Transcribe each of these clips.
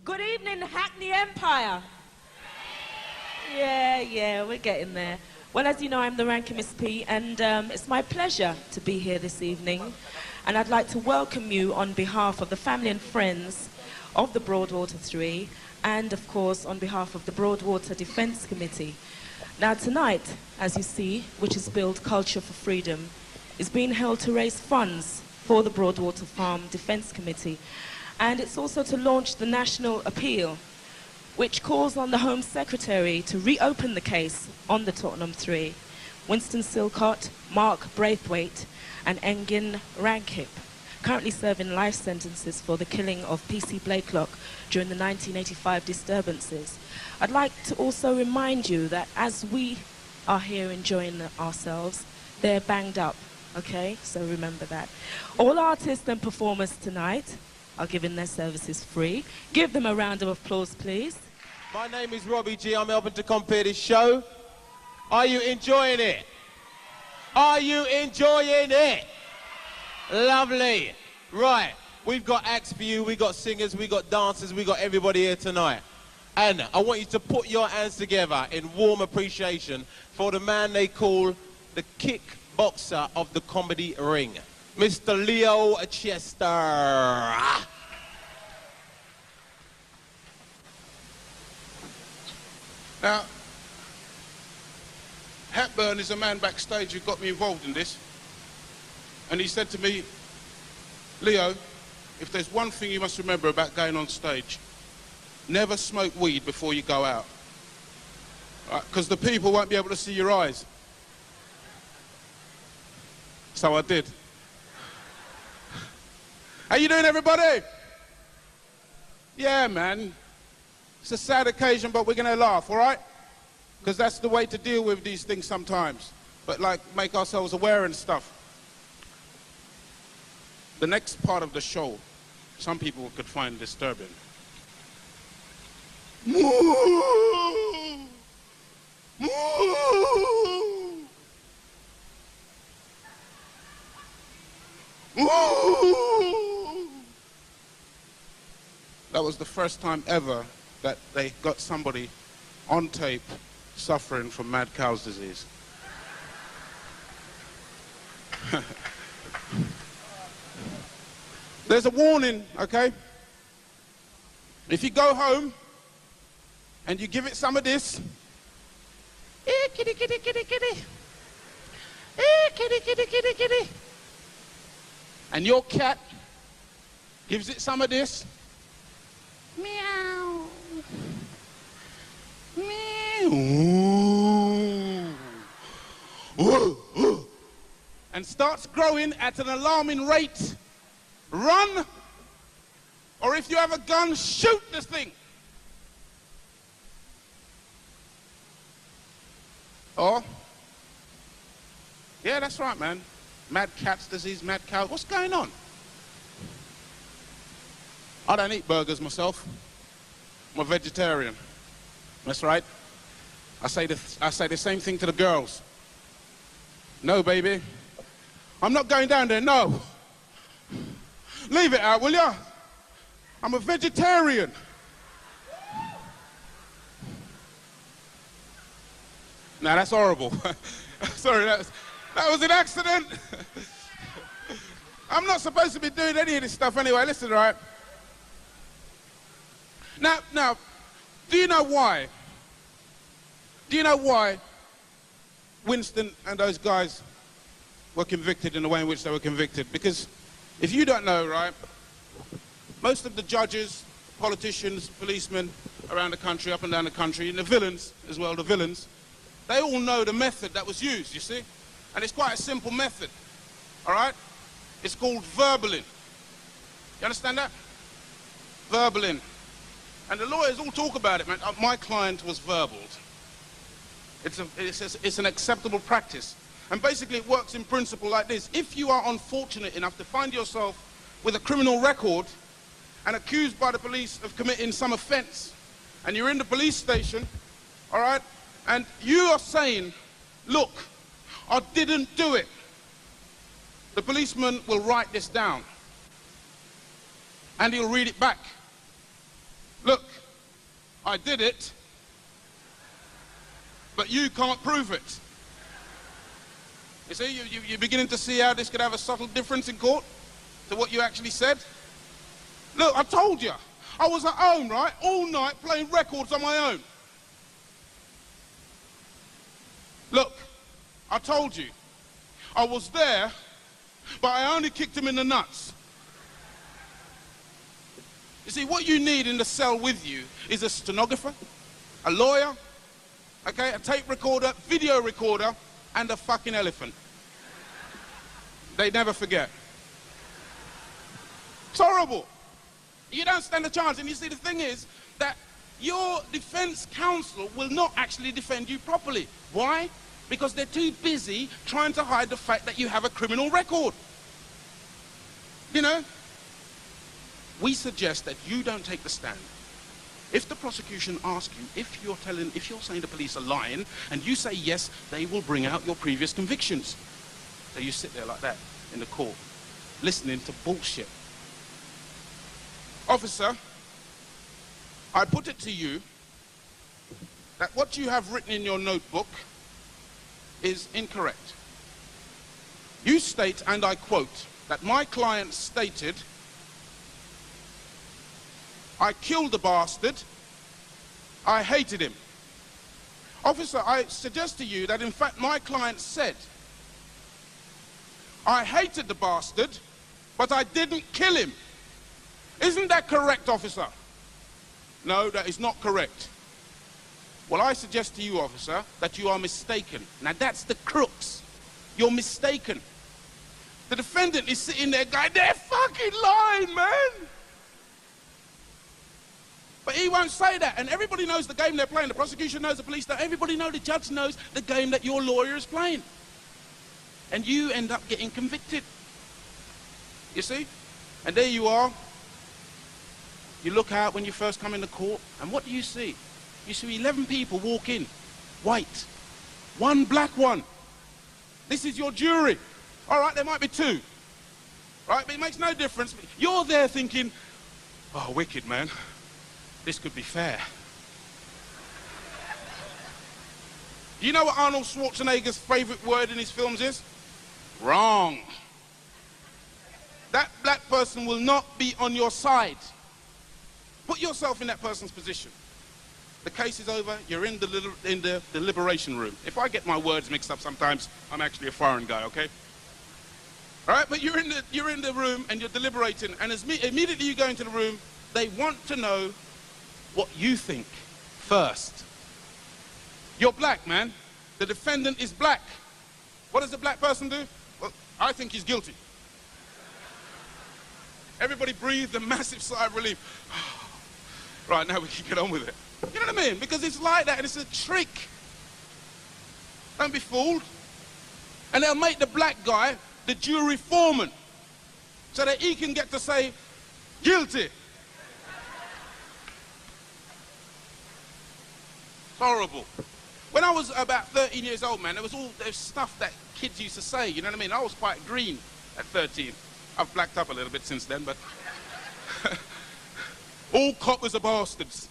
Good evening, Hackney Empire. Yeah, we're getting there. Well, as you know, I'm the ranking Miss P, and it's my pleasure to be here this evening. And I'd like to welcome you on behalf of the family and friends of the Broadwater Three, and of course, on behalf of the Broadwater Defence Committee. Now, tonight, as you see, which is Build Culture for Freedom, is being held to raise funds for the Broadwater Farm Defence Committee. And it's also to launch the national appeal, which calls on the Home Secretary to reopen the case on the Tottenham Three, Winston Silcott, Mark Braithwaite, and Engin Raghip, currently serving life sentences for the killing of PC Blakelock during the 1985 disturbances. I'd like to also remind you that as we are here enjoying ourselves, they're banged up, okay? So remember that. All artists and performers tonight are giving their services free. Give them a round of applause, please. My name is Robbie G. I'm helping to compare this show. Are you enjoying it? Are you enjoying it? Lovely. Right, we've got acts for you, we've got singers, we've got dancers, we've got everybody here tonight. And I want you to put your hands together in warm appreciation for the man they call the kickboxer of the comedy ring, Mr. Leo Chester. Now, Hepburn is a man backstage who got me involved in this. And he said to me, Leo, if there's one thing you must remember about going on stage, never smoke weed before you go out. Because the people won't be able to see your eyes. So I did. How you doing, everybody? Yeah, man. It's a sad occasion, but we're gonna laugh, all right? Because that's the way to deal with these things sometimes. But like, make ourselves aware and stuff. The next part of the show, some people could find disturbing. That was the first time ever that they got somebody on tape suffering from mad cow's disease. There's a warning, okay? If you go home and you give it some of this, kitty, kitty, kitty, kitty, kitty, kitty, kitty, kitty, and your cat gives it some of this, meow, meow, and starts growing at an alarming rate, run, or if you have a gun, shoot this thing. Or, yeah, that's right, man. Mad cat's disease, mad cow. What's going on? I don't eat burgers myself. I'm a vegetarian. That's right. I say the same thing to the girls. No, baby. I'm not going down there, no. Leave it out, will ya? I'm a vegetarian. Now that's horrible. Sorry, that was an accident. I'm not supposed to be doing any of this stuff anyway. Listen, right? Now, do you know why? Do you know why Winston and those guys were convicted in the way in which they were convicted? Because if you don't know, right, most of the judges, politicians, policemen around the country, up and down the country, and the villains as well, the villains, they all know the method that was used, you see? And it's quite a simple method, all right? It's called verbaling. You understand that? Verbaling. And the lawyers all talk about it, man. My client was verbaled. It's an acceptable practice. And basically it works in principle like this. If you are unfortunate enough to find yourself with a criminal record and accused by the police of committing some offense, and you're in the police station, all right, and you are saying, look, I didn't do it, the policeman will write this down and he'll read it back. Look, I did it, but you can't prove it. You see, you're beginning to see how this could have a subtle difference in court to what you actually said. Look, I told you, I was at home, right, all night playing records on my own. Look, I told you, I was there, but I only kicked him in the nuts. You see, what you need in the cell with you is a stenographer, a lawyer, okay, a tape recorder, video recorder, and a fucking elephant. They never forget. It's horrible. You don't stand a chance. And you see, the thing is that your defense counsel will not actually defend you properly. Why? Because they're too busy trying to hide the fact that you have a criminal record. You know? We suggest that you don't take the stand. If the prosecution asks you, if you're saying the police are lying, and you say yes, they will bring out your previous convictions. So you sit there like that in the court, listening to bullshit. Officer, I put it to you that what you have written in your notebook is incorrect. You state, and I quote, that my client stated, I killed the bastard, I hated him. Officer, I suggest to you that in fact my client said, I hated the bastard, but I didn't kill him. Isn't that correct, officer? No, that is not correct. Well, I suggest to you, officer, that you are mistaken. Now that's the crux. You're mistaken. The defendant is sitting there going, they're fucking lying, man. But he won't say that, and everybody knows the game they're playing. The prosecution knows, the police know, everybody knows, the judge knows the game that your lawyer is playing. And you end up getting convicted. You see? And there you are. You look out when you first come into court, and what do you see? You see 11 people walk in, white, one black one. This is your jury. All right, there might be two, right? But it makes no difference. You're there thinking, oh, wicked, man. This could be fair. Do you know what Arnold Schwarzenegger's favorite word in his films is? Wrong. That black person will not be on your side. Put yourself in that person's position. The case is over, you're in the deliberation room. If I get my words mixed up sometimes, I'm actually a foreign guy, okay? All right, but you're in the room and you're deliberating, and immediately you go into the room, they want to know what you think first. You're black, man. The defendant is black. What does the black person do? Well, I think he's guilty. Everybody breathed a massive sigh of relief. Right, now we can get on with it. You know what I mean? Because it's like that, and it's a trick. Don't be fooled. And they'll make the black guy the jury foreman so that he can get to say, guilty. Horrible. When I was about 13 years old, man, there was stuff that kids used to say, you know what I mean? I was quite green at 13. I've blacked up a little bit since then, but all coppers are bastards.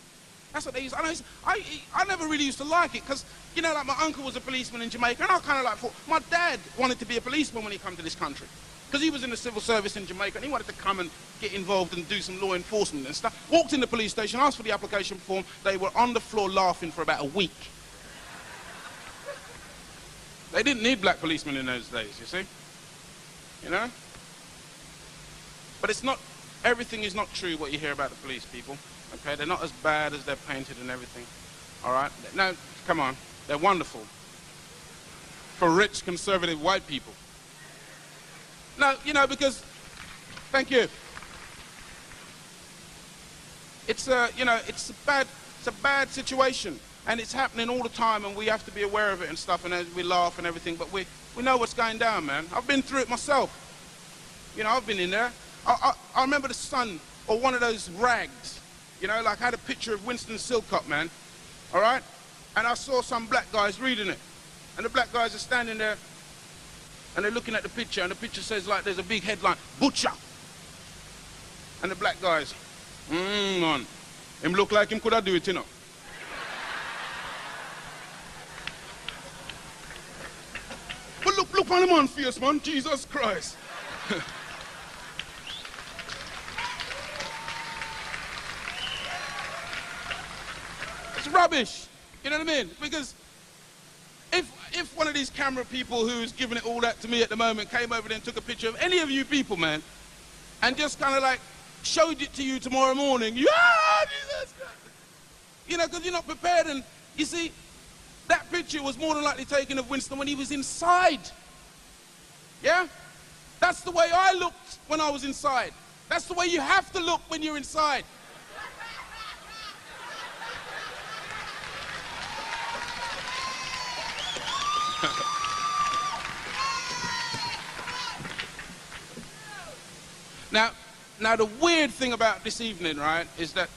That's what they used. I never really used to like it because, you know, like my uncle was a policeman in Jamaica, and I kind of like thought, my dad wanted to be a policeman when he came to this country because he was in the civil service in Jamaica and he wanted to come and get involved and do some law enforcement and stuff. Walked in the police station, asked for the application form. They were on the floor laughing for about a week. They didn't need black policemen in those days, you see? You know? But it's not, everything is not true what you hear about the police, people. Okay, they're not as bad as they're painted and everything. All right? No, come on. They're wonderful. For rich, conservative white people. No, you know, because, thank you. It's a, you know, it's a bad situation. And it's happening all the time, and we have to be aware of it and stuff, and we laugh and everything, but we know what's going down, man. I've been through it myself. You know, I've been in there. I remember the son, or one of those rags, you know, like I had a picture of Winston Silcott, man, all right? And I saw some black guys reading it. And the black guys are standing there, and they're looking at the picture, and the picture says, like, there's a big headline, butcher. And the black guys, on. Him look like him could have do it, you know. But look on the man's face, man. Jesus Christ. It's rubbish. You know what I mean? Because if one of these camera people who's giving it all that to me at the moment came over there and took a picture of any of you people, man, and just kind of like showed it to you tomorrow morning, yeah, Jesus Christ. You know, because you're not prepared. And you see, that picture was more than likely taken of Winston when he was inside. Yeah? That's the way I looked when I was inside. That's the way you have to look when you're inside. Now the weird thing about this evening, right, is that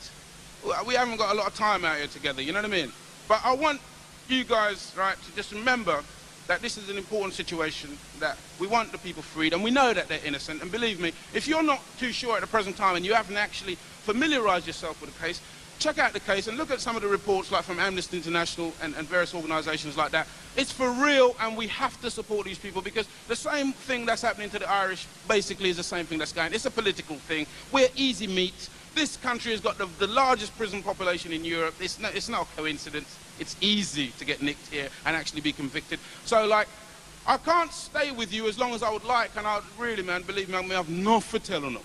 we haven't got a lot of time out here together, you know what I mean? But I want you guys, right, to just remember that this is an important situation, that we want the people freed, and we know that they're innocent. And believe me, if you're not too sure at the present time and you haven't actually familiarized yourself with the case, check out the case and look at some of the reports like from Amnesty International and various organizations like that. It's for real, and we have to support these people, because the same thing that's happening to the Irish basically is the same thing that's going. It's a political thing. We're easy meat. This country has got the largest prison population in Europe. It's not a coincidence. It's easy to get nicked here and actually be convicted. So, like, I can't stay with you as long as I would like, and I really, man, believe me, I have nothing to tell them.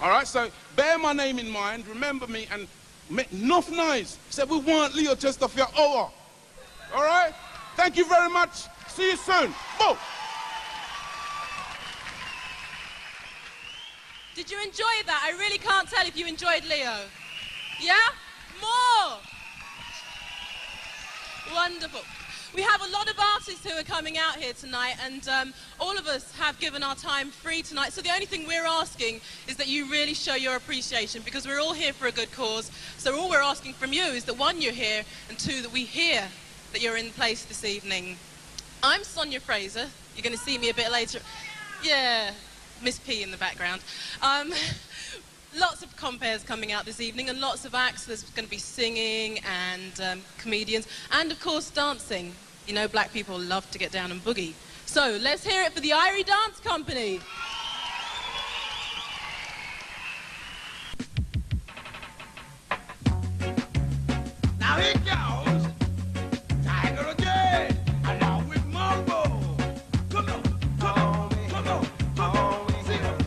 All right, so bear my name in mind, remember me, and make enough noise. Said we want Leo Chester for your hour. All right? Thank you very much. See you soon. Boom. Did you enjoy that? I really can't tell if you enjoyed Leo. Yeah? More! Wonderful. We have a lot of artists who are coming out here tonight, and all of us have given our time free tonight. So the only thing we're asking is that you really show your appreciation, because we're all here for a good cause. So all we're asking from you is that, one, you're here, and two, that we hear that you're in place this evening. I'm Sonia Fraser. You're going to see me a bit later. Yeah, Miss P in the background. Lots of compares coming out this evening, and lots of acts. There's going to be singing and comedians, and of course dancing. You know, black people love to get down and boogie. So let's hear it for the Irie Dance Company. Now here goes Tiger again, along with Mambo. Come on, come on, come on, come on, sing it.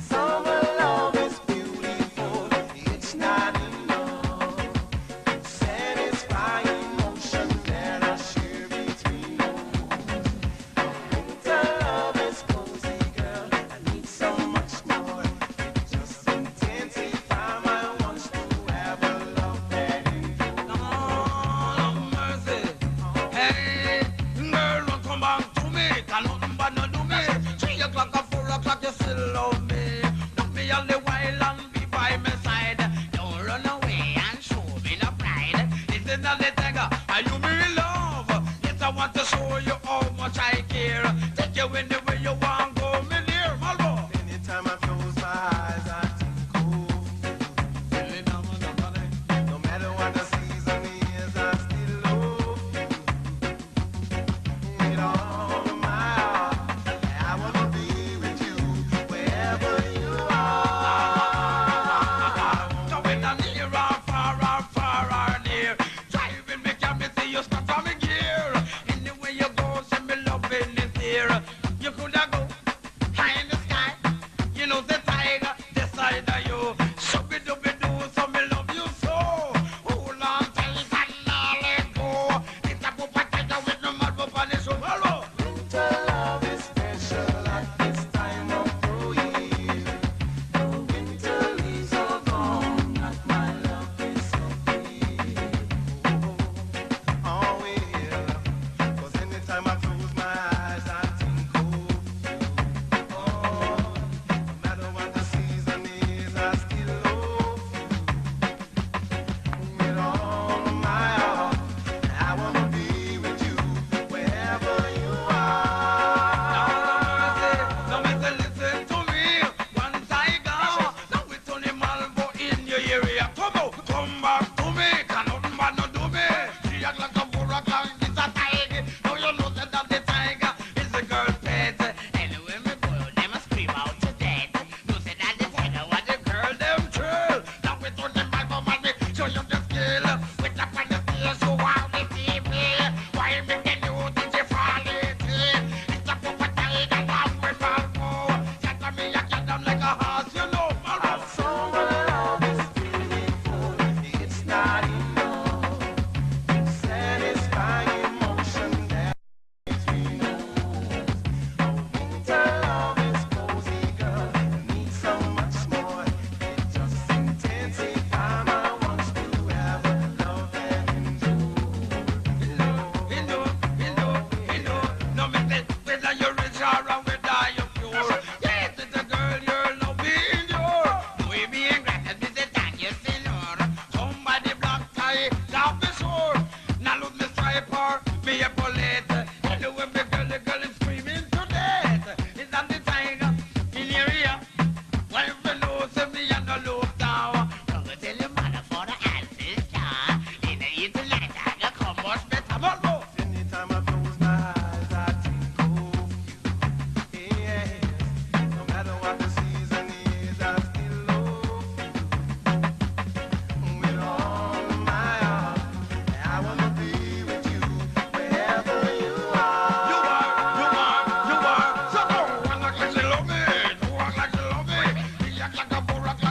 Summer love is beautiful, it's not enough. Satisfying emotion that I share between us. Winter love is cozy, girl.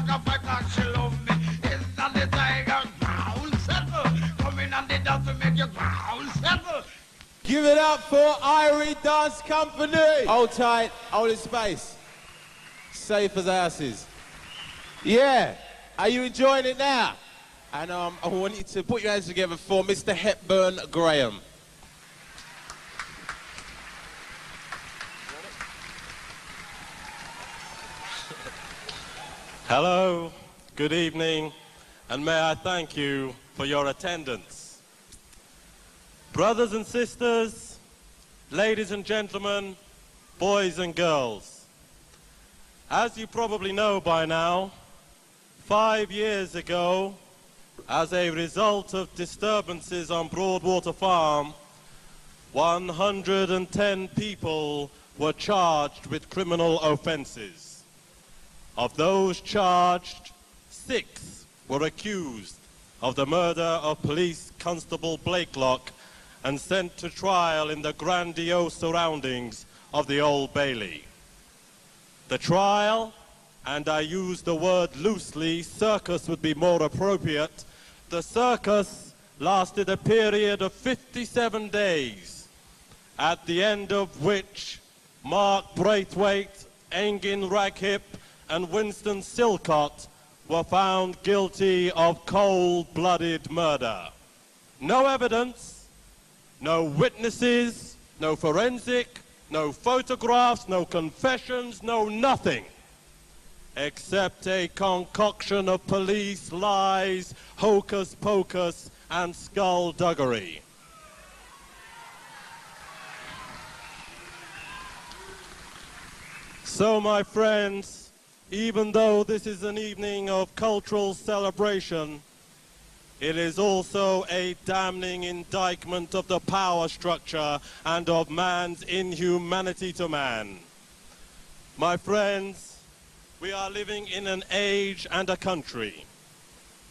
like a fight like she love me. It's not the tiger ground settle. Come in and the dance to make your ground settle. Give it up for Irie Dance Company. Hold tight, hold in space. Safe as houses. Yeah, are you enjoying it now? And I want you to put your hands together for Mr. Hepburn Graham. Hello, good evening, and may I thank you for your attendance. Brothers and sisters, ladies and gentlemen, boys and girls, as you probably know by now, 5 years ago, as a result of disturbances on Broadwater Farm, 110 people were charged with criminal offences. Of those charged, 6 were accused of the murder of Police Constable Blakelock and sent to trial in the grandiose surroundings of the Old Bailey. The trial, and I use the word loosely, circus would be more appropriate, the circus lasted a period of 57 days, at the end of which Mark Braithwaite, Engin Raghip, and Winston Silcott were found guilty of cold-blooded murder. No evidence, no witnesses, no forensic, no photographs, no confessions, no nothing, except a concoction of police lies, hocus pocus, and skullduggery. So, my friends, even though this is an evening of cultural celebration, it is also a damning indictment of the power structure and of man's inhumanity to man. My friends, we are living in an age and a country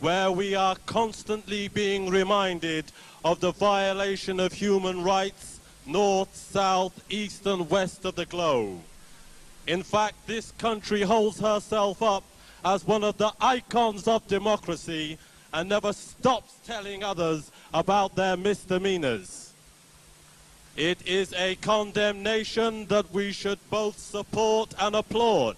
where we are constantly being reminded of the violation of human rights north, south, east, and west of the globe. In fact, this country holds herself up as one of the icons of democracy and never stops telling others about their misdemeanors. It is a condemnation that we should both support and applaud,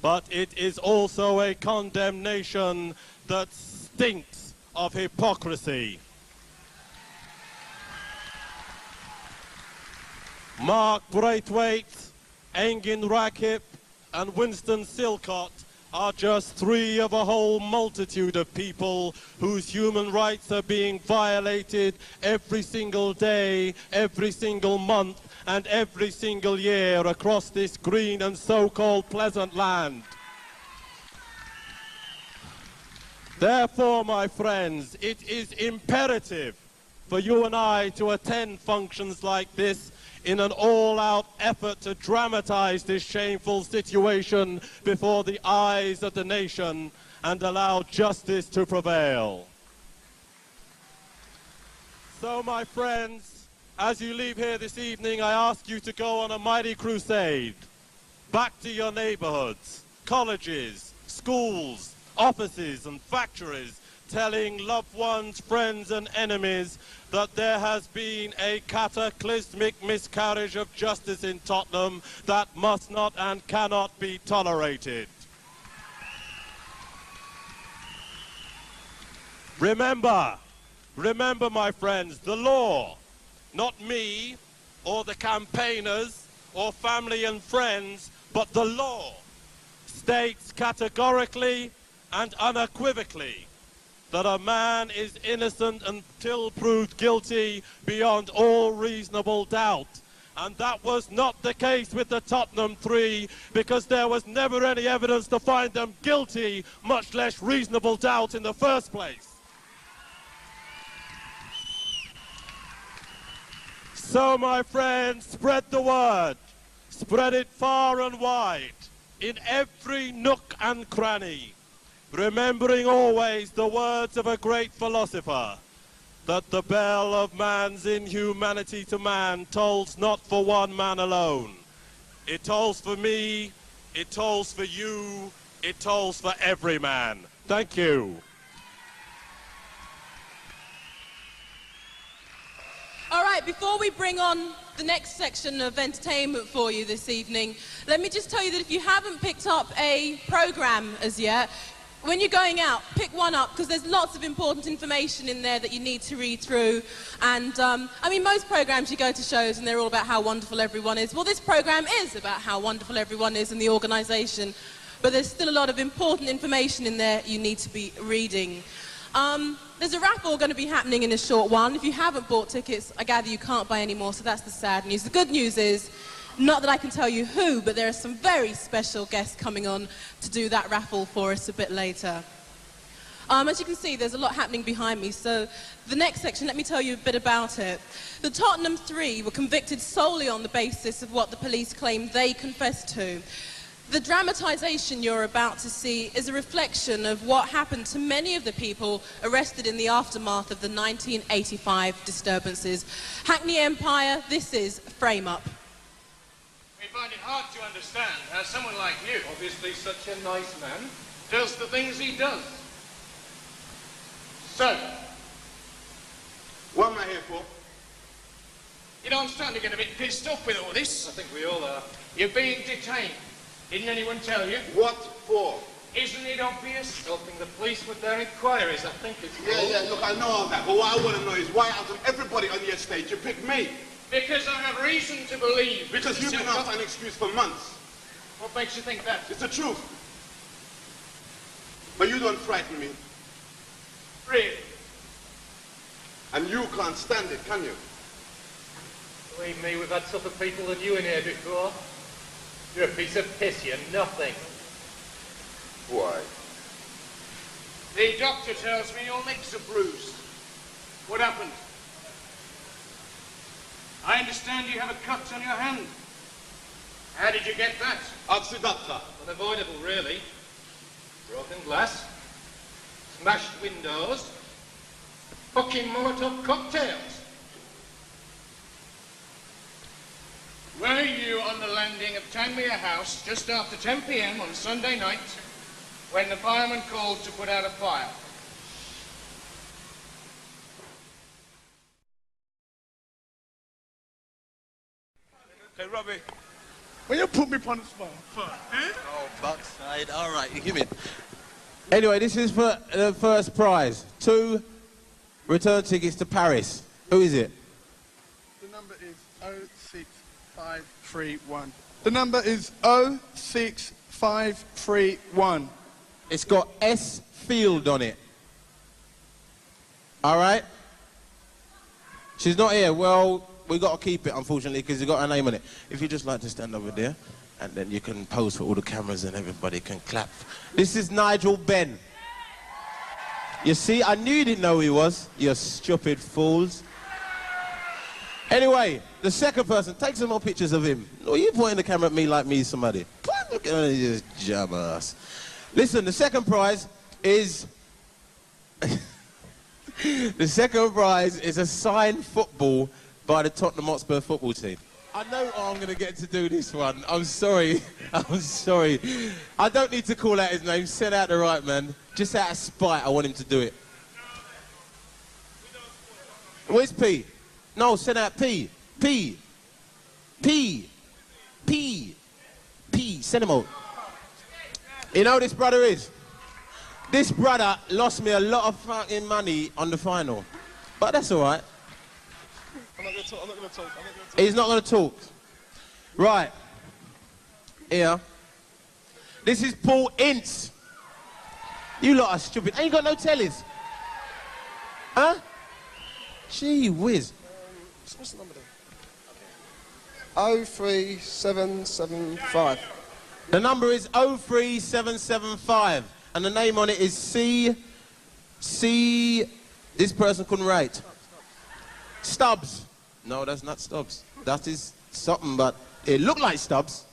but it is also a condemnation that stinks of hypocrisy. Mark Braithwaite, Engin Raghip, and Winston Silcott are just 3 of a whole multitude of people whose human rights are being violated every single day, every single month, and every single year across this green and so-called pleasant land. Therefore, my friends, it is imperative for you and I to attend functions like this in an all-out effort to dramatize this shameful situation before the eyes of the nation and allow justice to prevail. So, my friends, as you leave here this evening, I ask you to go on a mighty crusade back to your neighborhoods, colleges, schools, offices, and factories, telling loved ones, friends, and enemies that there has been a cataclysmic miscarriage of justice in Tottenham that must not and cannot be tolerated. Remember, my friends, the law, not me or the campaigners or family and friends, but the law states categorically and unequivocally that a man is innocent until proved guilty beyond all reasonable doubt. And that was not the case with the Tottenham Three, because there was never any evidence to find them guilty, much less reasonable doubt in the first place. So, my friends, spread the word. Spread it far and wide, in every nook and cranny, remembering always the words of a great philosopher, that the bell of man's inhumanity to man tolls not for one man alone. It tolls for me, it tolls for you, it tolls for every man. Thank you. All right, before we bring on the next section of entertainment for you this evening, let me just tell you that if you haven't picked up a program as yet, when you're going out, pick one up, because there's lots of important information in there that you need to read through. And, I mean, most programs you go to shows and they're all about how wonderful everyone is. Well, this program is about how wonderful everyone is in the organisation, but there's still a lot of important information in there you need to be reading. There's a raffle going to be happening in a short while, and if you haven't bought tickets, I gather you can't buy any more, so that's the sad news. The good news is, not that I can tell you who, but there are some very special guests coming on to do that raffle for us a bit later. As you can see, there's a lot happening behind me, so the next section, let me tell you a bit about it. The Tottenham Three were convicted solely on the basis of what the police claimed they confessed to. The dramatisation you're about to see is a reflection of what happened to many of the people arrested in the aftermath of the 1985 disturbances. Hackney Empire, this is Frame Up. We find it hard to understand how someone like you, obviously such a nice man, does the things he does. So, What am I here for? you know, I'm starting to get a bit pissed off with all this. I think we all are. You're being detained. Didn't anyone tell you? What for? Isn't it obvious? Helping the police with their inquiries, I think it's Yeah, look, I know all that, but what I want to know is why out of everybody on your stage you picked me? Because I have reason to believe... Because you've been Silcott- after an excuse for months. What makes you think that? It's the truth. But you don't frighten me. Really? And you can't stand it, can you? Believe me, we've had tougher people than you in here before. You're a piece of piss, you're nothing. Why? The doctor tells me your legs are bruised. What happened? I understand you have a cut on your hand. How did you get that? Ask the doctor. Unavoidable, really. Broken glass, smashed windows, fucking Molotov cocktails. Were you on the landing of Tanmere House just after 10 p.m. on Sunday night when the fireman called to put out a fire? Okay, Robbie. Well, you put me upon the spot. Oh, backside. All right, you give me. Anyway, this is for the first prize. 2 return tickets to Paris. Who is it? The number is 06531. The number is 06531. It's got S Field on it. All right? She's not here. Well, we got to keep it, unfortunately, because you got her name on it. If you'd just like to stand over there, and then you can pose for all the cameras and everybody can clap. This is Nigel Benn. You see, I knew you didn't know who he was, you stupid fools. Anyway, the second person, take some more pictures of him. No, you pointing the camera at me like me somebody. Look at this jam ass. Listen, the second prize is... the second prize is a signed football by the Tottenham Hotspur football team. I know I'm going to get to do this one. I'm sorry. I'm sorry. I don't need to call out his name. Send out the right man. Just out of spite, I want him to do it. Where's P? No, send out P. P. P. P. P. Send him out. You know who this brother is? This brother lost me a lot of fucking money on the final. But that's all right. I'm not going to talk. He's not going to talk. Right. Here. This is Paul Ince. You lot are stupid. Ain't got no tellies. Huh? Gee whiz. What's the number then? 03775. The number is 03775. And the name on it is C. This person couldn't write. Stubbs. No, that's not Stubbs. That is something, but it looked like Stubbs.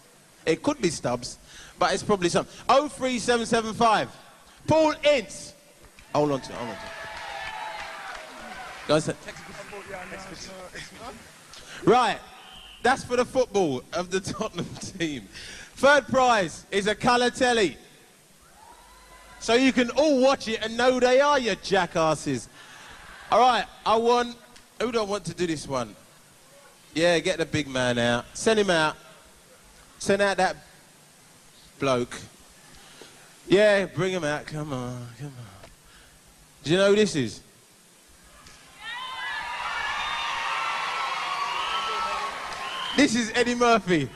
It could be Stubbs, but it's probably something. 03775. Paul Ince. Hold on to it, hold on to it. Guys, right, that's for the football of the Tottenham team. Third prize is a colour telly. So you can all watch it and know they are, you jackasses. All right, who do I want to do this one? Yeah, get the big man out. Send him out. Send out that bloke. Yeah, bring him out. Come on, come on. Do you know who this is? This is Eddie Murphy.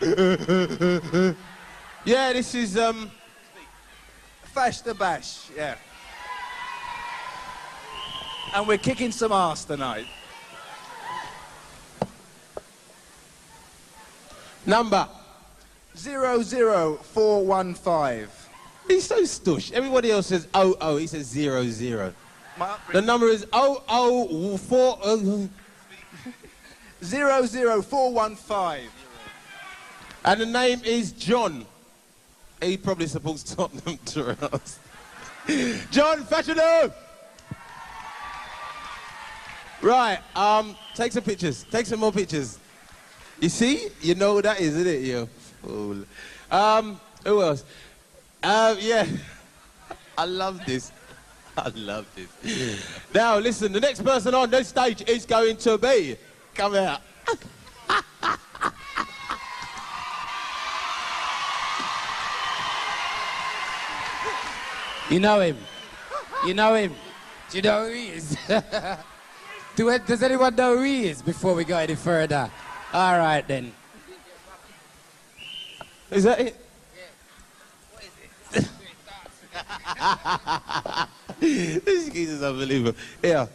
Yeah, this is, Fash the Bash, yeah. And we're kicking some ass tonight. Number 00415. He's so stush. Everybody else says 00, he says 00. The number is 004... 00415. And the name is John. He probably supports Tottenham Three Mark. John, fashion up! Right, take some pictures. Take some more pictures. You see? You know who that is, isn't it, you fool? Who else? Yeah. I love this. I love this. Now, listen, the next person on this stage is going to be... Come out. You know him. You know him. Do you know who he is? Does anyone know who he is before we go any further? All right, then. Is that it? Yeah. What is it? This geezer's unbelievable. Yeah.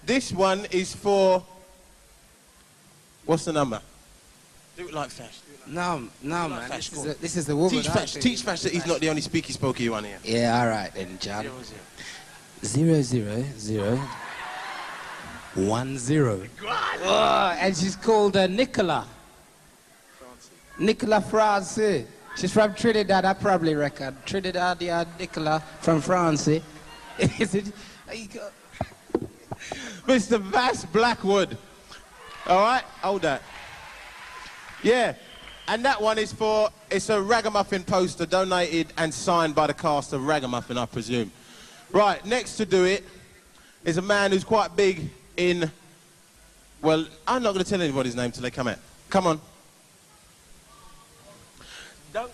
This one is for... What's the number? Do it like Fash. No, man. Fash, this is the woman. Teach Fash that he's not the only speaky-spokey one here. Yeah, all right then, John. 00010. Oh, and she's called Nicola. Nicola France. She's from Trinidad, I probably reckon. Trinidad, Nicola from France. Is it? Mr. Vass Blackwood. All right, hold that. Yeah, and that one is for, it's a Ragamuffin poster donated and signed by the cast of Ragamuffin, I presume. Right, next to do it is a man who's quite big in, well, I'm not going to tell anybody's name till they come out. Come on. Don't,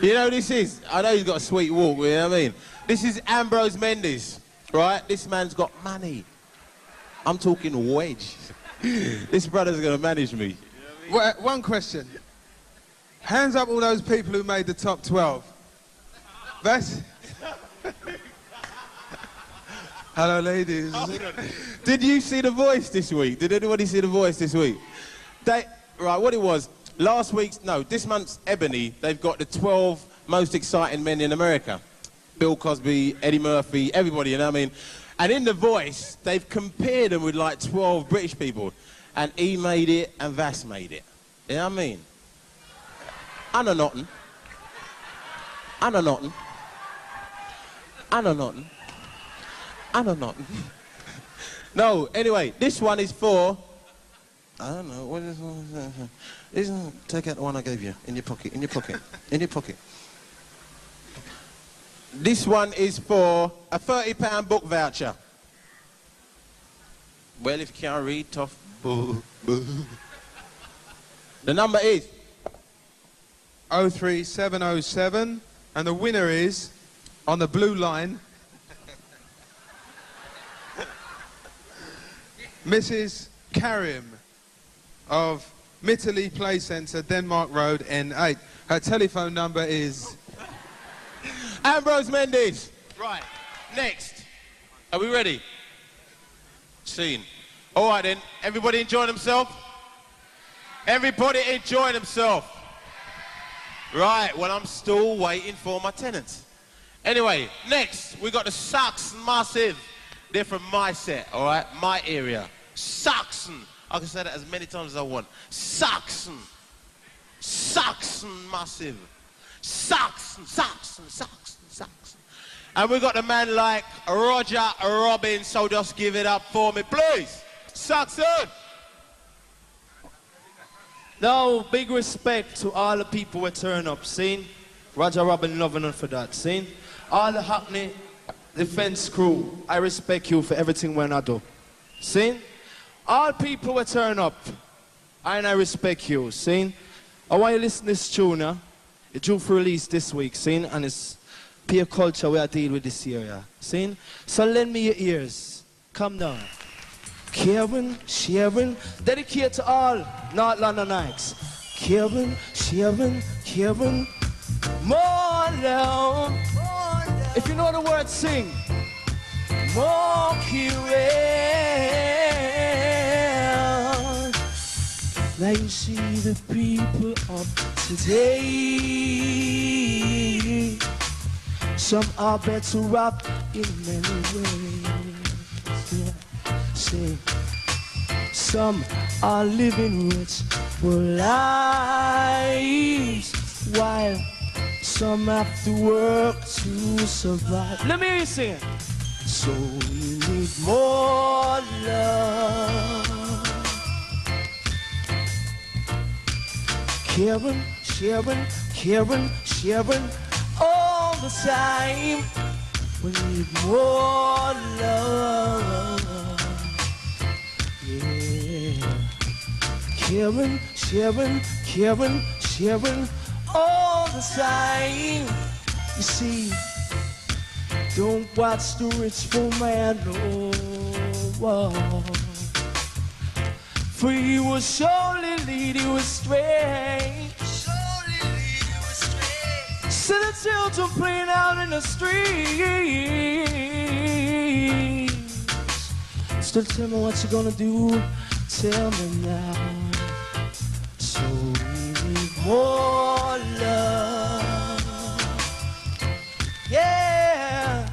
you know who this is? I know he's got a sweet walk, you know what I mean? This is Ambrose Mendes, right? This man's got money. I'm talking wedge. This brother's going to manage me. Well, one question. Hands up all those people who made the top 12. That's... Hello, ladies. Did you see The Voice this week? Did anybody see The Voice this week? Right, what it was, this month's Ebony, they've got the 12 most exciting men in America. Bill Cosby, Eddie Murphy, everybody, you know what I mean? And in The Voice, they've compared them with like 12 British people. And he made it and Vass made it. You know what I mean? I know nothing. I know nothing. I know nothing. I know nothing. No, anyway, this one is for... I don't know, what is this? Take out the one I gave you, in your pocket, in your pocket, in your pocket. This one is for a £30 book voucher. Well, if you can't read, tough. Boo, boo. The number is 03707, and the winner is, on the blue line, Mrs. Karim of Mitterley Play Centre, Denmark Road, N8. Her telephone number is... Ambrose Mendes. Right, next. Are we ready? Scene. All right then, everybody enjoying themselves? Everybody enjoying themselves? Right, well I'm still waiting for my tenants. Anyway, next we got the Saxon Massive. They're from my set, all right? My area. Saxon. I can say that as many times as I want. Saxon. Saxon Massive. Saxon, Saxon, Saxon, Saxon. And we got a man like Roger Robbins, so just give it up for me, please. Saxon. Now, big respect to all the people who turn up, see? Roger Robin loving for that, see? All the Hackney defense crew, I respect you for everything when I do. See? All people who turn up, and I respect you, see? I want you to listen to this tune, huh? It's due for release this week, see? And it's peer culture we are dealing with this year, yeah? See? So lend me your ears. Come down. Caring, sharing, dedicate to all North Londonites. Caring, sharing, caring, more love. If you know the words, sing. More caring. Now you see the people of today. Some are better off in many ways. Yeah. See, some are living rich for lives, while some have to work to survive. Let me hear you sing it. So we need more love. Caring, sharing, caring, sharing all the time. We need more love. Yeah. Caring, sharing, caring, sharing all the time. You see, don't watch the rich fool man, no. For he will surely lead you astray. See the children playing out in the streets. Still tell me what you're gonna do. Tell me now. So we need more love. Yeah.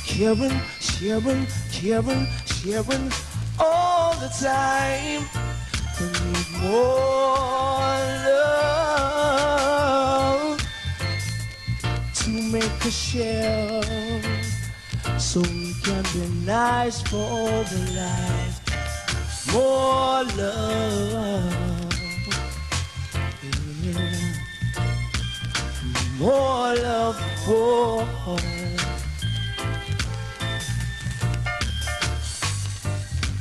Caring, sharing, caring, sharing all the time. We need more love to make a share, so we can be nice for the life. More love, yeah. More love, more.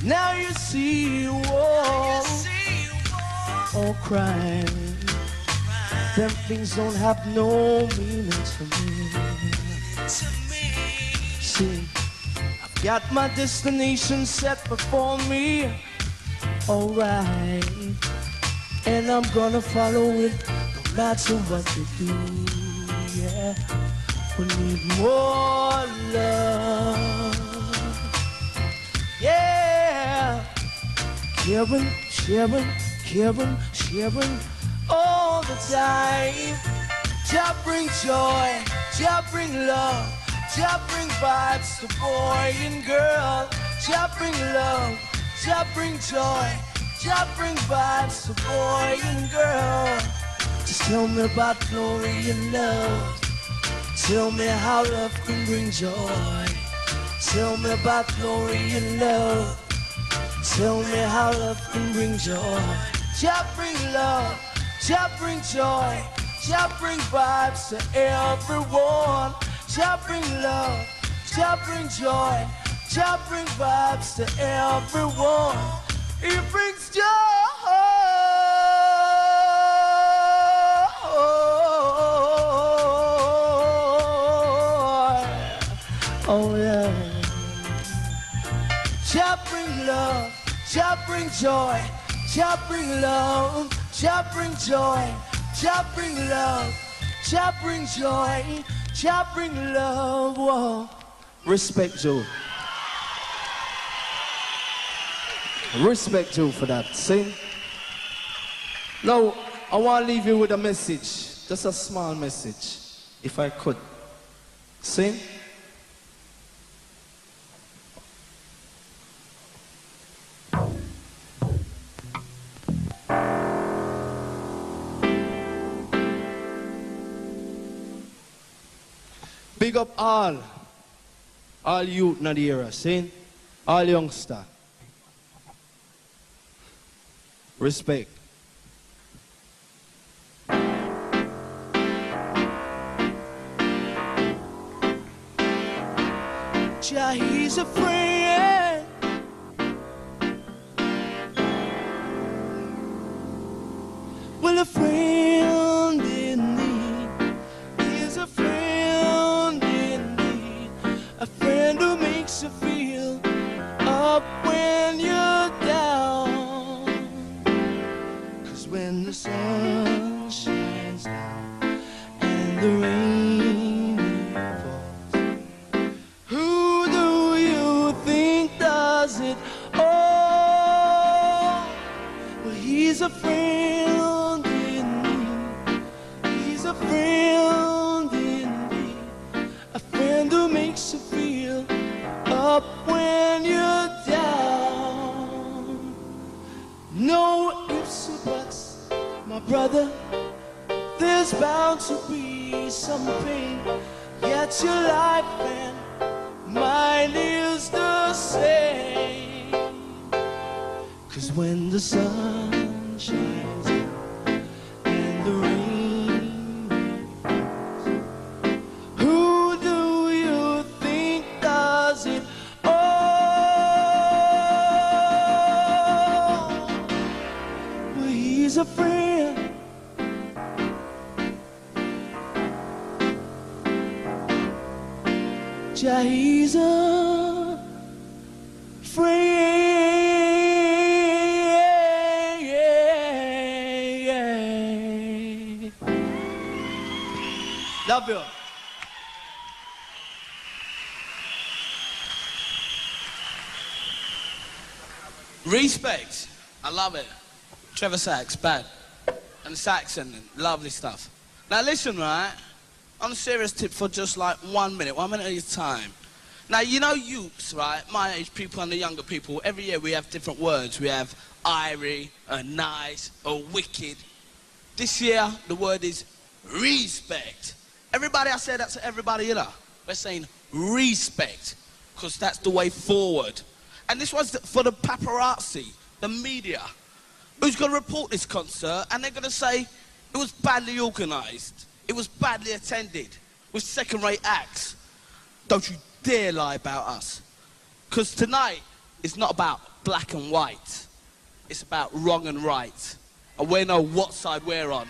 Now you see war or crime. Them things don't have no meaning to me. See, I've got my destination set before me, alright, and I'm gonna follow it no matter what you do, yeah. We need more love, yeah. Caring, sharing, caring, sharing all the time. Jah bring joy, Jah bring love, Jah bring vibes to boy and girl. Jah bring love, Jah bring joy, Jah bring vibes to boy and girl. Just tell me about glory and love. Tell me how love can bring joy. Tell me about glory and love. Tell me how love can bring joy. Jah bring love, Jah bring joy, Jah bring vibes to everyone. Jah bring love, Jah bring joy, Jah bring vibes to everyone. He brings joy. Oh yeah. Jah bring love, Jah bring joy, Jah bring love, Jah bring joy, Jah bring love, Jah bring joy, Jah bring love. Whoa. Respect you. Respect you for that. See? Now, I want to leave you with a message. Just a small message, if I could. See? Big up all youth in the era, see? All youngster. Respect. Jah, he's a friend. Well, a friend in need is a friend in need. A friend who makes you feel up when you're down. 'Cause when the sun shines down and the rain falls, who do you think does it all? Well, he's a friend in need. He's a friend in need. A friend who makes you feel up when you're down. No ifs or buts, my brother. There's bound to be some pain. Yet your life and mine is the same. 'Cause when the sun shines and the rain falls, who do you think does it all? Well, he's a friend. Jah, he's a friend. Love you. Respect. I love it. Trevor Sachs, bad. And Saxon, lovely stuff. Now listen, right? On a serious tip for just like 1 minute at a time. Now, you know youths, right? My age people and the younger people, every year we have different words. We have irie, nice, or wicked. This year, the word is respect. Everybody, I say that to everybody, you know. We're saying respect, because that's the way forward. And this was for the paparazzi, the media, who's going to report this concert, and they're going to say it was badly organised. It was badly attended, with second-rate acts. Don't you dare lie about us. Because tonight is not about black and white. It's about wrong and right. And we know what side we're on.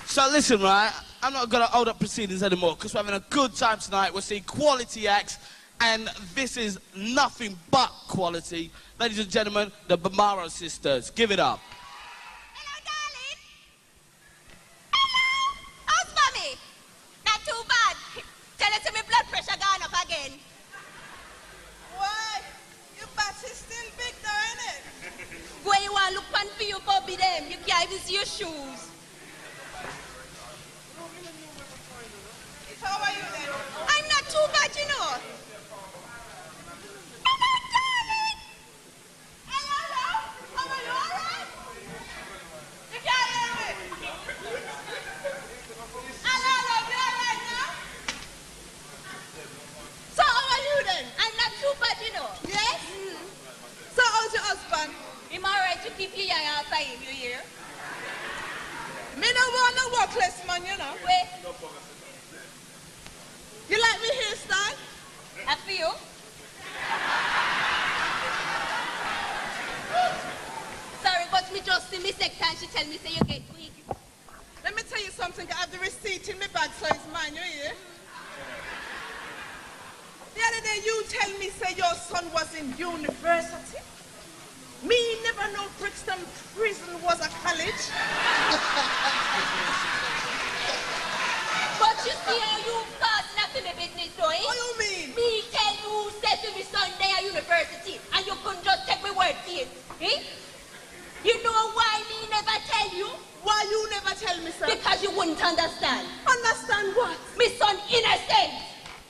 So listen, right? I'm not going to hold up proceedings anymore, because we're having a good time tonight. We're seeing quality acts, and this is nothing but quality. Ladies and gentlemen, the Bamaro sisters. Give it up. Hello, darling. Hello. How's mommy? Not too bad. Tell her to me blood pressure gone up again. Why? Your butt is still big though, ain't it? Where you want to look pan for your Bobby them? You can't even see your shoes. How are you then? I'm not too bad, you know. Hello, darling. Hello. How are you, all right? You can't hear me. Hello, you all right now? So how are you then? I'm not too bad, you know. Yes? So how's your husband? I'm all right to keep you young after him, you hear? Me no want no workless man, you know. Wait. You like me hairstyle? I feel. Sorry, but me just see me second, she tell me say you get weak. Let me tell you something, I have the receipt in my bag, so it's mine, you hear? The other day you tell me say your son was in university. Me never know Brixton Prison was a college. But you see how you causing up to my business, though, eh? What you mean? Me tell you, said to me son there at university, and you couldn't just take my word for it, eh? You know why me never tell you? Why you never tell me, sir? Because you wouldn't understand. Understand what? Me son innocent.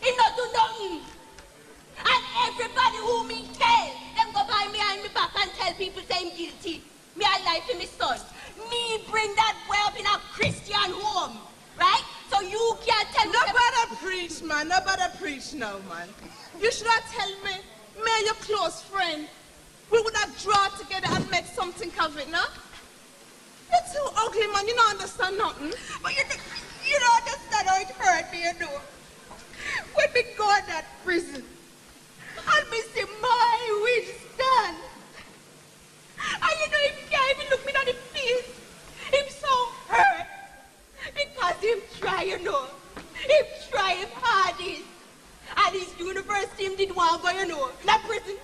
He not do nothing. And everybody who me tell, them go by me and me back and tell people say I'm guilty. Me I lie to me son. Me bring that boy up in a Christian home, right? So you can't tell me. Nobody preach, man. Nobody preach now, man. You should have tell me and your close friend, we would have drawn together and make something of it, no? You too ugly, man. You don't understand nothing. But you don't understand how it hurt me, you know. When me go in that prison, and me see my Winston. And you know, he can't even look me in the face. Him so hurt. Because him try, you know. Him try him hardest. And his university him did want to go, you know. Not prison.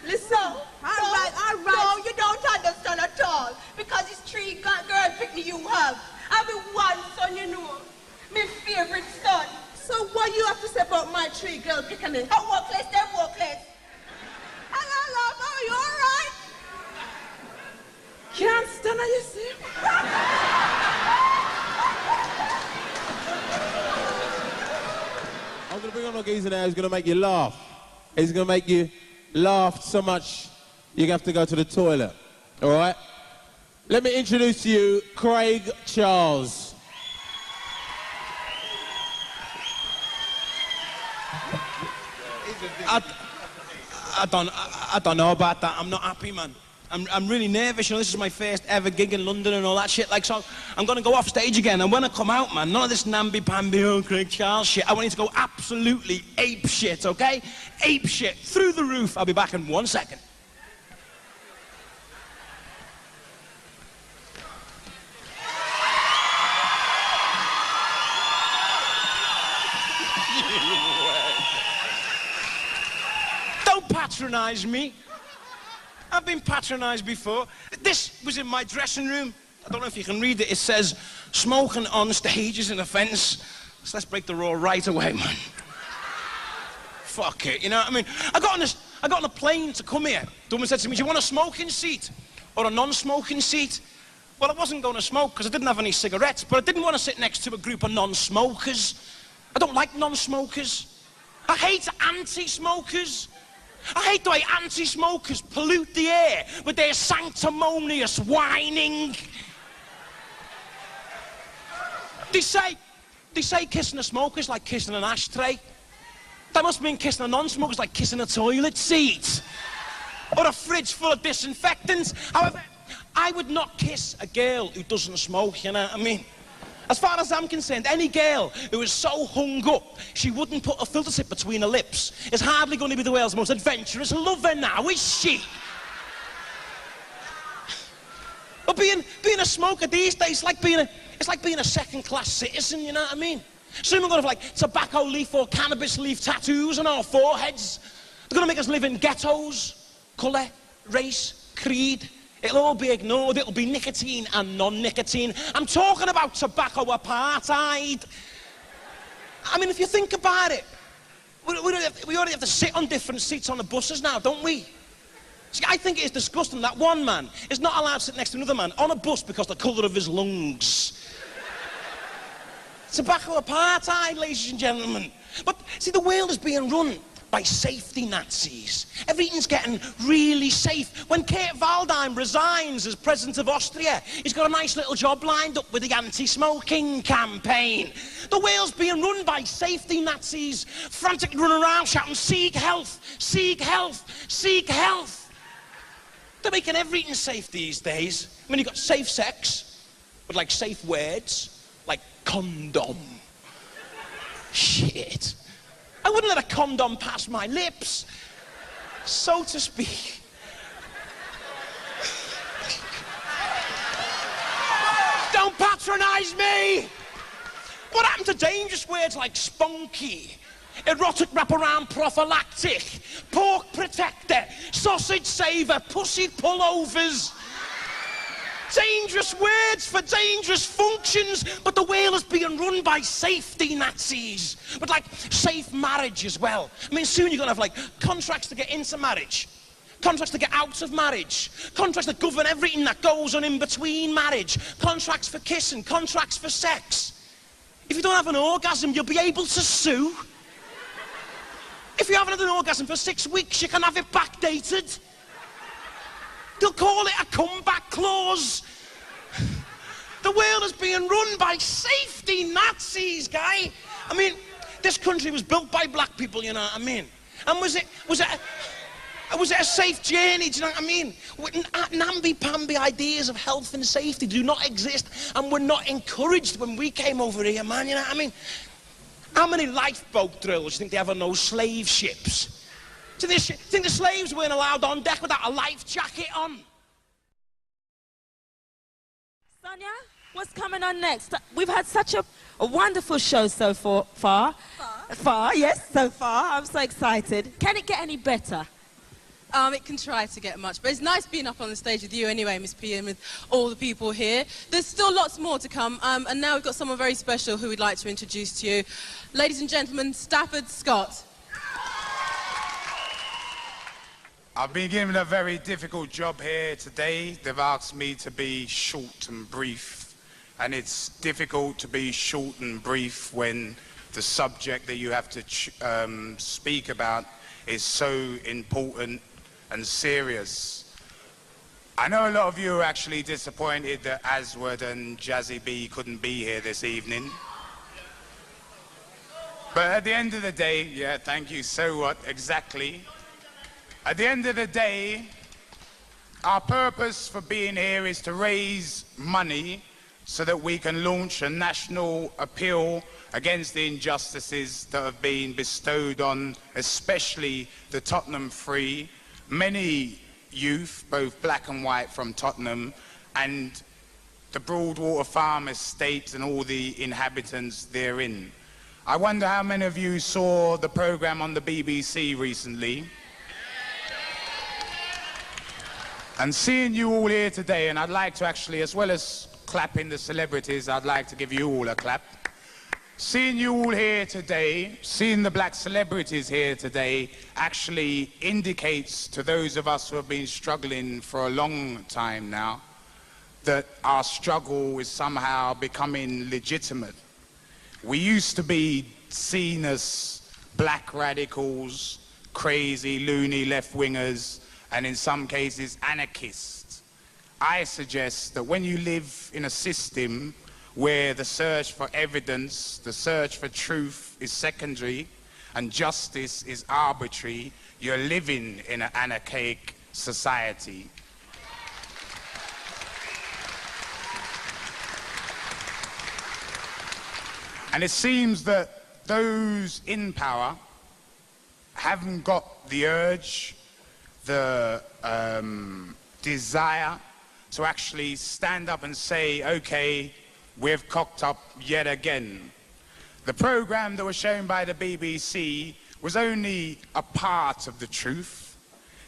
Listen, all right. No, you don't understand at all. Because it's 3 girl picnic you have. I have one son, you know. My favorite son. So what you have to say about my 3 girl picnic? I'm workless, they're workless. Hello, love, are you alright? Can't stand her, you see? I'm going to bring on a geezer now who's going to make you laugh. He's going to make you laugh so much you have to go to the toilet. All right? Let me introduce to you Craig Charles. I don't know about that. I'm not happy, man. I'm really nervous. You know, this is my first ever gig in London and all that shit. Like, so I'm gonna go off stage again. And when I come out, man, none of this namby-pamby, oh, Craig Charles shit. I want you to go absolutely ape shit, okay? Ape shit through the roof. I'll be back in 1 second. Don't patronize me. I've been patronized before. This was in my dressing room. I don't know if you can read it. It says, smoking on stage is an offence. So let's break the law right away, man. Fuck it, you know what I mean? I got on a plane to come here. The woman said to me, do you want a smoking seat or a non-smoking seat? Well, I wasn't going to smoke because I didn't have any cigarettes, but I didn't want to sit next to a group of non-smokers. I don't like non-smokers. I hate anti-smokers. I hate the way anti-smokers pollute the air with their sanctimonious whining. They say kissing a smoker is like kissing an ashtray. That must mean kissing a non-smoker is like kissing a toilet seat. Or a fridge full of disinfectants. However, I would not kiss a girl who doesn't smoke, you know what I mean? As far as I'm concerned, any girl who is so hung up she wouldn't put a filter tip between her lips is hardly going to be the world's most adventurous lover now, is she? But being a smoker these days, it's like being a second-class citizen, you know what I mean? Soon we're going to have like tobacco leaf or cannabis leaf tattoos on our foreheads. They're going to make us live in ghettos, colour, race, creed. It'll all be ignored. It'll be nicotine and non-nicotine. I'm talking about tobacco apartheid. I mean, if you think about it, we already have to sit on different seats on the buses now, don't we? See, I think it is disgusting that one man is not allowed to sit next to another man on a bus because of the colour of his lungs. Tobacco apartheid, ladies and gentlemen. But, see, the world is being run by safety Nazis. Everything's getting really safe. When Kurt Waldheim resigns as president of Austria, he's got a nice little job lined up with the anti-smoking campaign. The world's being run by safety Nazis, frantically running around shouting, seek health, seek health, seek health. They're making everything safe these days. I mean, you've got safe sex, with like safe words, like condom. Shit. I wouldn't let a condom pass my lips, so to speak. Don't patronize me! What happened to dangerous words like spunky, erotic wraparound prophylactic, pork protector, sausage saver, pussy pullovers? Dangerous words for dangerous functions, but the world is being run by safety Nazis. But like safe marriage as well. I mean, soon you're gonna have like contracts to get into marriage, contracts to get out of marriage, contracts that govern everything that goes on in between marriage, contracts for kissing, contracts for sex. If you don't have an orgasm, you'll be able to sue. If you haven't had an orgasm for 6 weeks, you can have it backdated. They'll call it a comeback clause. The world is being run by safety Nazis, guy. I mean, this country was built by black people, you know what I mean? And was it Was it a safe journey? Do you know what I mean? Namby-pamby ideas of health and safety do not exist, and were not encouraged when we came over here, man. You know what I mean? How many lifeboat drills do you think they have on those slave ships? Do you think the slaves weren't allowed on deck without a life jacket on? Sonia, what's coming on next? We've had such a wonderful show so far. Yes, so far. I'm so excited. Can it get any better? It can try to get much, but it's nice being up on the stage with you anyway, Miss P, and with all the people here. There's still lots more to come, and now we've got someone very special who we'd like to introduce to you. Ladies and gentlemen, Stafford Scott. I've been given a very difficult job here today. They've asked me to be short and brief, and it's difficult to be short and brief when the subject that you have to speak about is so important and serious. I know a lot of you are actually disappointed that Aswad and Jazzy B couldn't be here this evening. But at the end of the day, yeah, thank you, so what, exactly. At the end of the day, our purpose for being here is to raise money so that we can launch a national appeal against the injustices that have been bestowed on, especially the Tottenham Three, many youth, both black and white from Tottenham, and the Broadwater farm estate and all the inhabitants therein. I wonder how many of you saw the program on the BBC recently. And seeing you all here today, and I'd like to actually, as well as clapping the celebrities, I'd like to give you all a clap. Seeing you all here today, seeing the black celebrities here today, actually indicates to those of us who have been struggling for a long time now that our struggle is somehow becoming legitimate. We used to be seen as black radicals, crazy, loony left-wingers, and in some cases anarchists. I suggest that when you live in a system where the search for evidence, the search for truth is secondary, and justice is arbitrary, you're living in an anarchic society. And it seems that those in power haven't got the urge, the desire to actually stand up and say, okay, we've cocked up yet again. The program that was shown by the BBC was only a part of the truth.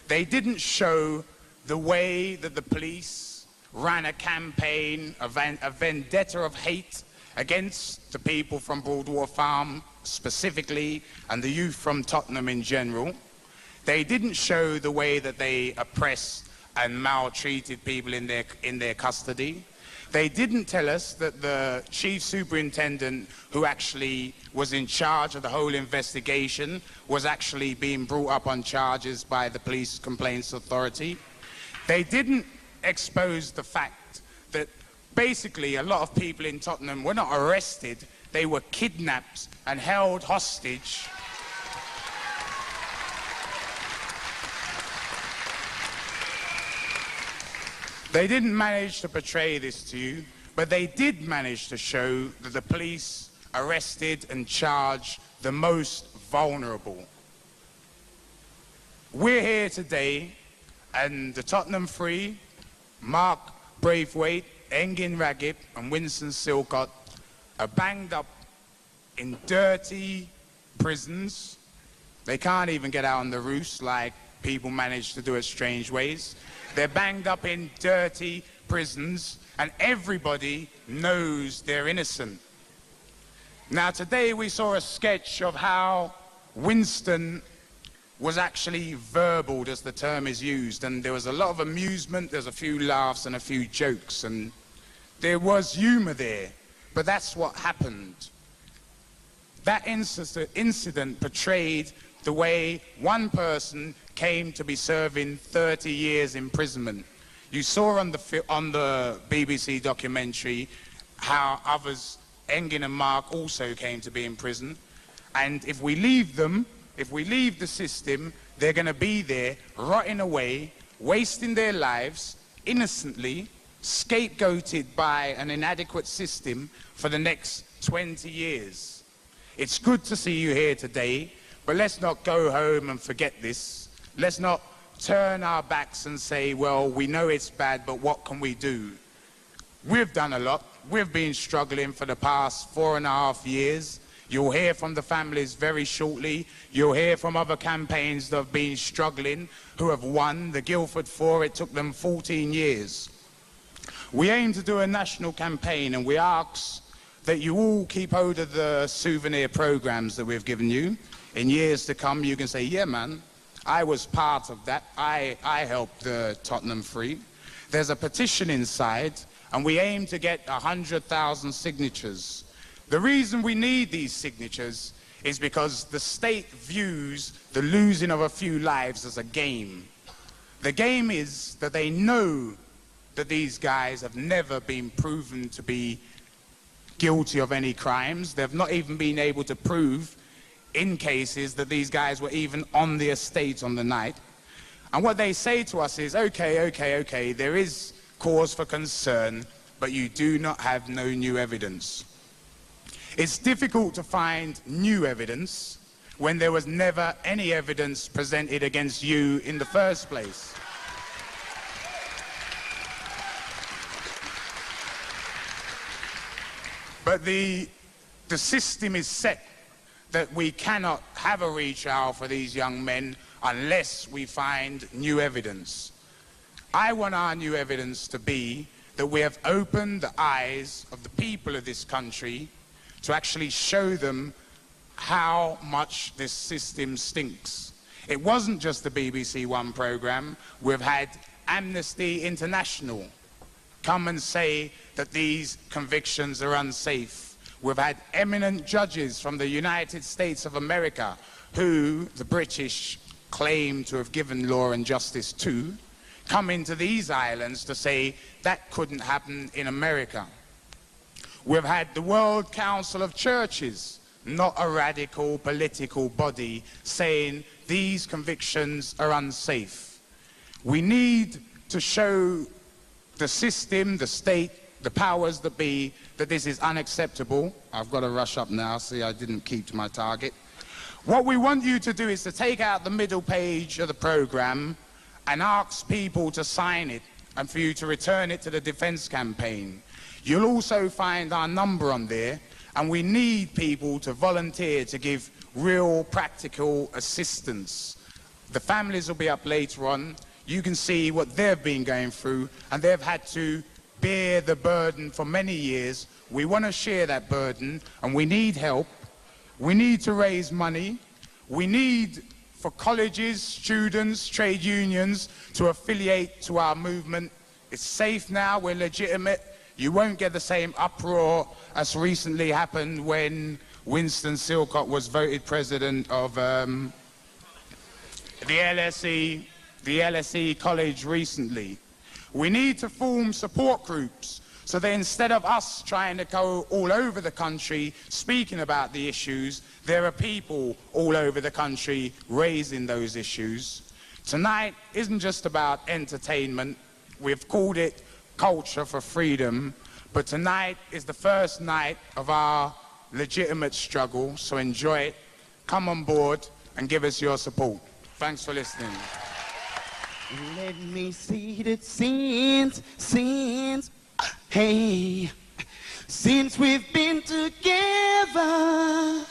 They didn't show the way that the police ran a campaign, a vendetta of hate against the people from Broadwater Farm specifically, and the youth from Tottenham in general. They didn't show the way that they oppressed and maltreated people in their custody. They didn't tell us that the chief superintendent, who actually was in charge of the whole investigation, was actually being brought up on charges by the Police Complaints Authority. They didn't expose the fact that basically a lot of people in Tottenham were not arrested, they were kidnapped and held hostage. They didn't manage to portray this to you, but they did manage to show that the police arrested and charged the most vulnerable. We're here today, and the Tottenham Three, Mark Braithwaite, Engin Raghip, and Winston Silcott are banged up in dirty prisons. They can't even get out on the roofs like people manage to do it strange ways. They're banged up in dirty prisons, and everybody knows they're innocent. Now, today we saw a sketch of how Winston was actually verbaled, as the term is used, and there was a lot of amusement, there's a few laughs and a few jokes, and there was humor there, but that's what happened. That incident portrayed the way one person came to be serving 30 years imprisonment. You saw on the BBC documentary how others, Engin and Mark, also came to be in prison. And if we leave them, if we leave the system, they're going to be there rotting away, wasting their lives innocently, scapegoated by an inadequate system for the next 20 years. It's good to see you here today, but let's not go home and forget this. Let's not turn our backs and say, well, we know it's bad, but what can we do? We've done a lot. We've been struggling for the past 4.5 years. You'll hear from the families very shortly. You'll hear from other campaigns that have been struggling, who have won. The Guildford Four, it took them 14 years. We aim to do a national campaign, and we ask that you all keep hold of the souvenir programs that we've given you. In years to come, you can say, yeah, man, I was part of that. I helped the Tottenham Three. There's a petition inside, and we aim to get 100,000 signatures. The reason we need these signatures is because the state views the losing of a few lives as a game. The game is that they know that these guys have never been proven to be guilty of any crimes. They've not even been able to prove in cases that these guys were even on the estate on the night. And what they say to us is, okay, there is cause for concern, but you do not have no new evidence. It's difficult to find new evidence when there was never any evidence presented against you in the first place. But the system is set that we cannot have a retrial for these young men unless we find new evidence. I want our new evidence to be that we have opened the eyes of the people of this country to actually show them how much this system stinks. It wasn't just the BBC One programme. We've had Amnesty International come and say that these convictions are unsafe. We've had eminent judges from the United States of America, who the British claim to have given law and justice to, come into these islands to say that couldn't happen in America. We've had the World Council of Churches, not a radical political body, saying these convictions are unsafe. We need to show the system, the state, the powers that be, that this is unacceptable. I've got to rush up now, see I didn't keep to my target. What we want you to do is to take out the middle page of the programme and ask people to sign it and for you to return it to the defence campaign. You'll also find our number on there, and we need people to volunteer to give real practical assistance. The families will be up later on. You can see what they've been going through, and they've had to bear the burden for many years. We want to share that burden, and we need help. We need to raise money. We need for colleges, students, trade unions to affiliate to our movement. It's safe now, we're legitimate. You won't get the same uproar as recently happened when Winston Silcott was voted president of the LSE college recently. We need to form support groups so that instead of us trying to go all over the country speaking about the issues, there are people all over the country raising those issues. Tonight isn't just about entertainment. We've called it Culture for Freedom, but tonight is the first night of our legitimate struggle, so enjoy it, come on board and give us your support. Thanks for listening. Let me see that since, hey, since we've been together,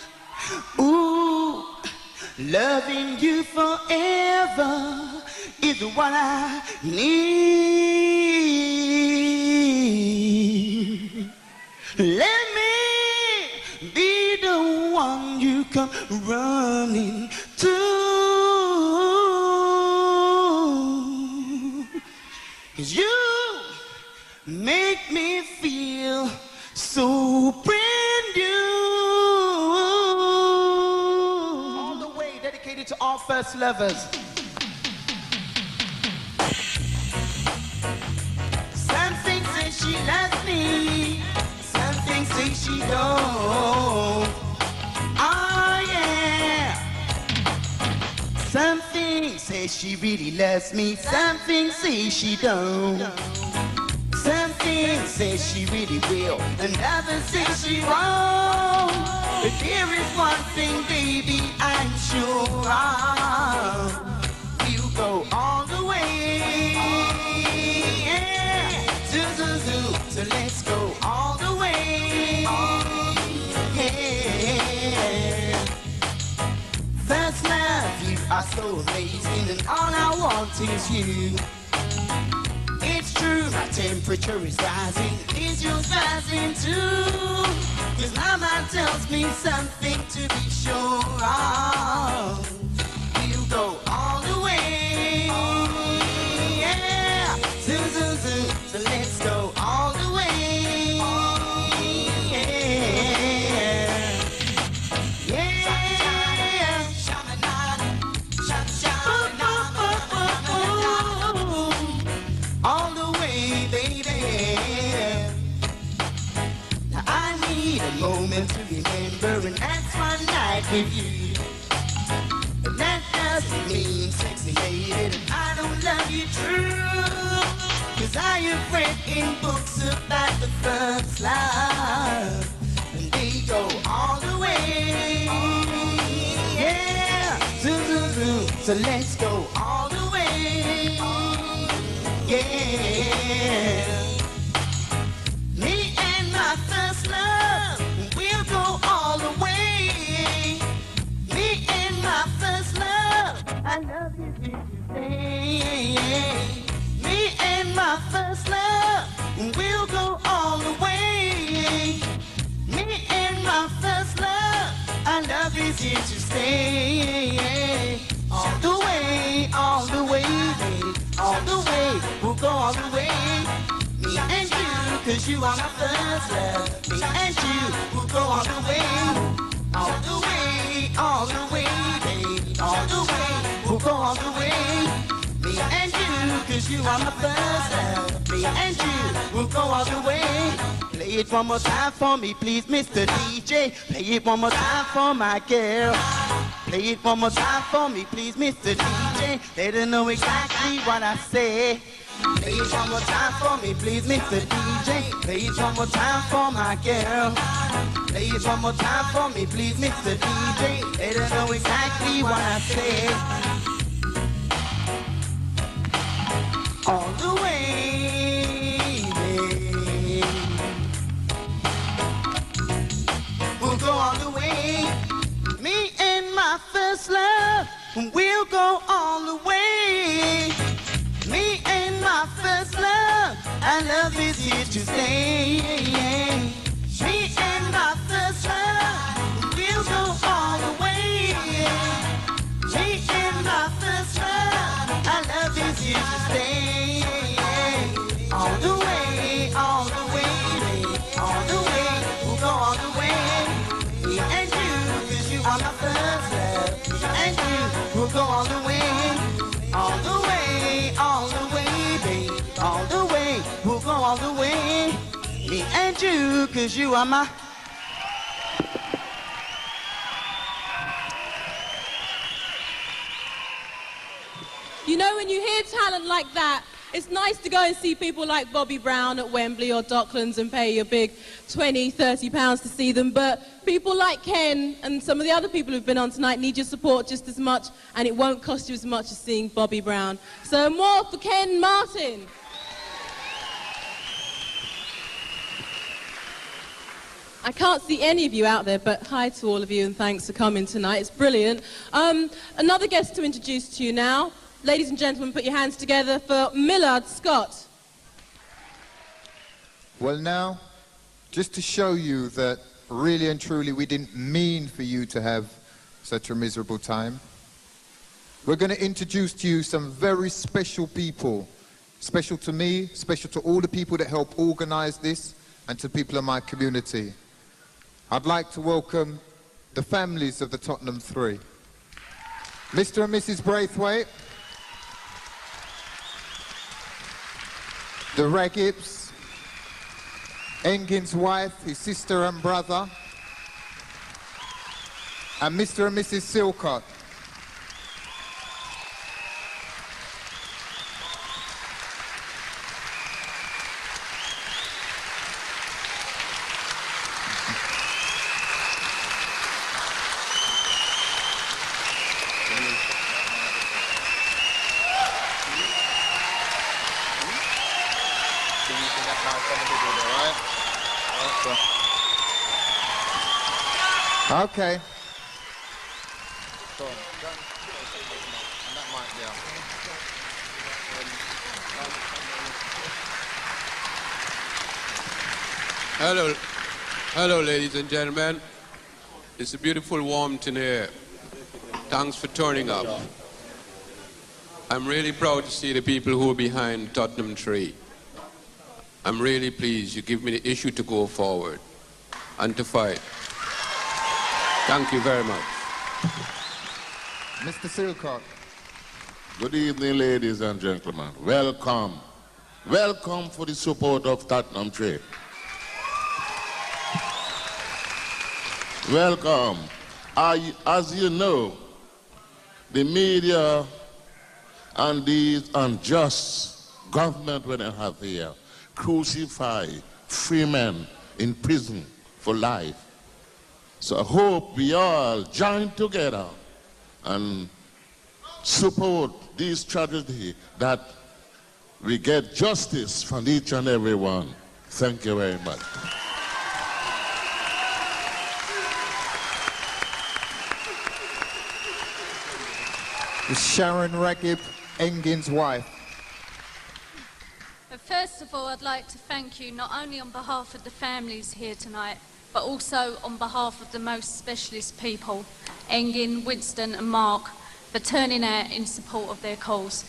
ooh, loving you forever is what I need. Let me be the one you come running to. 'Cause you make me feel so brand new. All the way dedicated to all first lovers. Something says she loves me, something says she don't. Oh yeah. Something says she really loves me. Something says she don't. Something says she really will. Another says she won't. But there is one thing, baby, I'm sure of. We'll go all the way. Yeah. So let's go all the way. Yeah. First love, you are so amazing, and all I want is you. It's true, my temperature is rising. Is yours rising too? 'Cause mama tells me something to be sure of. We'll go all the way. Yeah. So let's go all the way. All the way, baby. Now I need a moment to remember, and that's one night with you. But that doesn't mean, sexy lady, that I don't love you true. 'Cause I have read in books about the first love, and they go all the way. Yeah. So let's go all the way. Yeah. Me and my first love, we'll go all the way. Me and my first love, I love you, baby. Me and my first love, we'll go all the way. Me and my first love, I love is here to stay. All the way, baby. All the way, we'll go all the way. Me and you, 'cause you are my first love. Me and you, we'll go all the way. All the way, baby. All the way, we'll go all the way. Me and you, 'cause you are my first love. Me and you, we'll go all the way. Play it one more time for me, please, Mr. DJ. Play it one more time for my girl. Play it one more time for me, please, Mr. DJ. Let her know exactly what I say. Play it one more time for me, please, Mr. DJ. Play it one more time for my girl. Play it one more time for me, please, Mr. DJ. Let her know exactly what I say. All the way, baby. We'll go all the way. Me and my first love, we'll go all the way. Me and my first love, our love is here to stay. Me and my first love, we'll go all the way. Me and my first love, our love is here to stay. All the way, baby. All the way, we'll go all the way. Me and you, 'cause you are my first love. Me and you, we'll go all the way. All the way, baby. All the way, we'll go all the way. Me and you, 'cause you are my... You know, when you hear talent like that, it's nice to go and see people like Bobby Brown at Wembley or Docklands and pay your big £20, £30 to see them. But people like Ken and some of the other people who've been on tonight need your support just as much, and it won't cost you as much as seeing Bobby Brown. So more for Ken Martin. I can't see any of you out there, but hi to all of you and thanks for coming tonight. It's brilliant. Another guest to introduce to you now. Ladies and gentlemen, put your hands together for Millard Scott. Well now, just to show you that really and truly we didn't mean for you to have such a miserable time, we're going to introduce to you some very special people. Special to me, special to all the people that help organize this, and to people in my community. I'd like to welcome the families of the Tottenham Three. Mr. and Mrs. Braithwaite, the Raghips, Engin's wife, his sister and brother, and Mr. and Mrs. Silcott. that mic on the middle there, all right? Okay. Go on. Go and that mic down. Hello, ladies and gentlemen. It's a beautiful warmth in here. Thanks for turning up. I'm really proud to see the people who are behind Tottenham Three. I'm really pleased you give me the issue to go forward and to fight. Thank you very much. Mr. Silcott. Good evening, ladies and gentlemen. Welcome. Welcome for the support of Tottenham Three. Welcome. As you know, the media and these unjust government when they have here crucify free men in prison for life. So I hope we all join together and support this tragedy that we get justice from each and every one. Thank you very much. Sharon Raghip, Engin's wife. First of all, I'd like to thank you not only on behalf of the families here tonight, but also on behalf of the most specialist people, Engin, Winston and Mark, for turning out in support of their cause.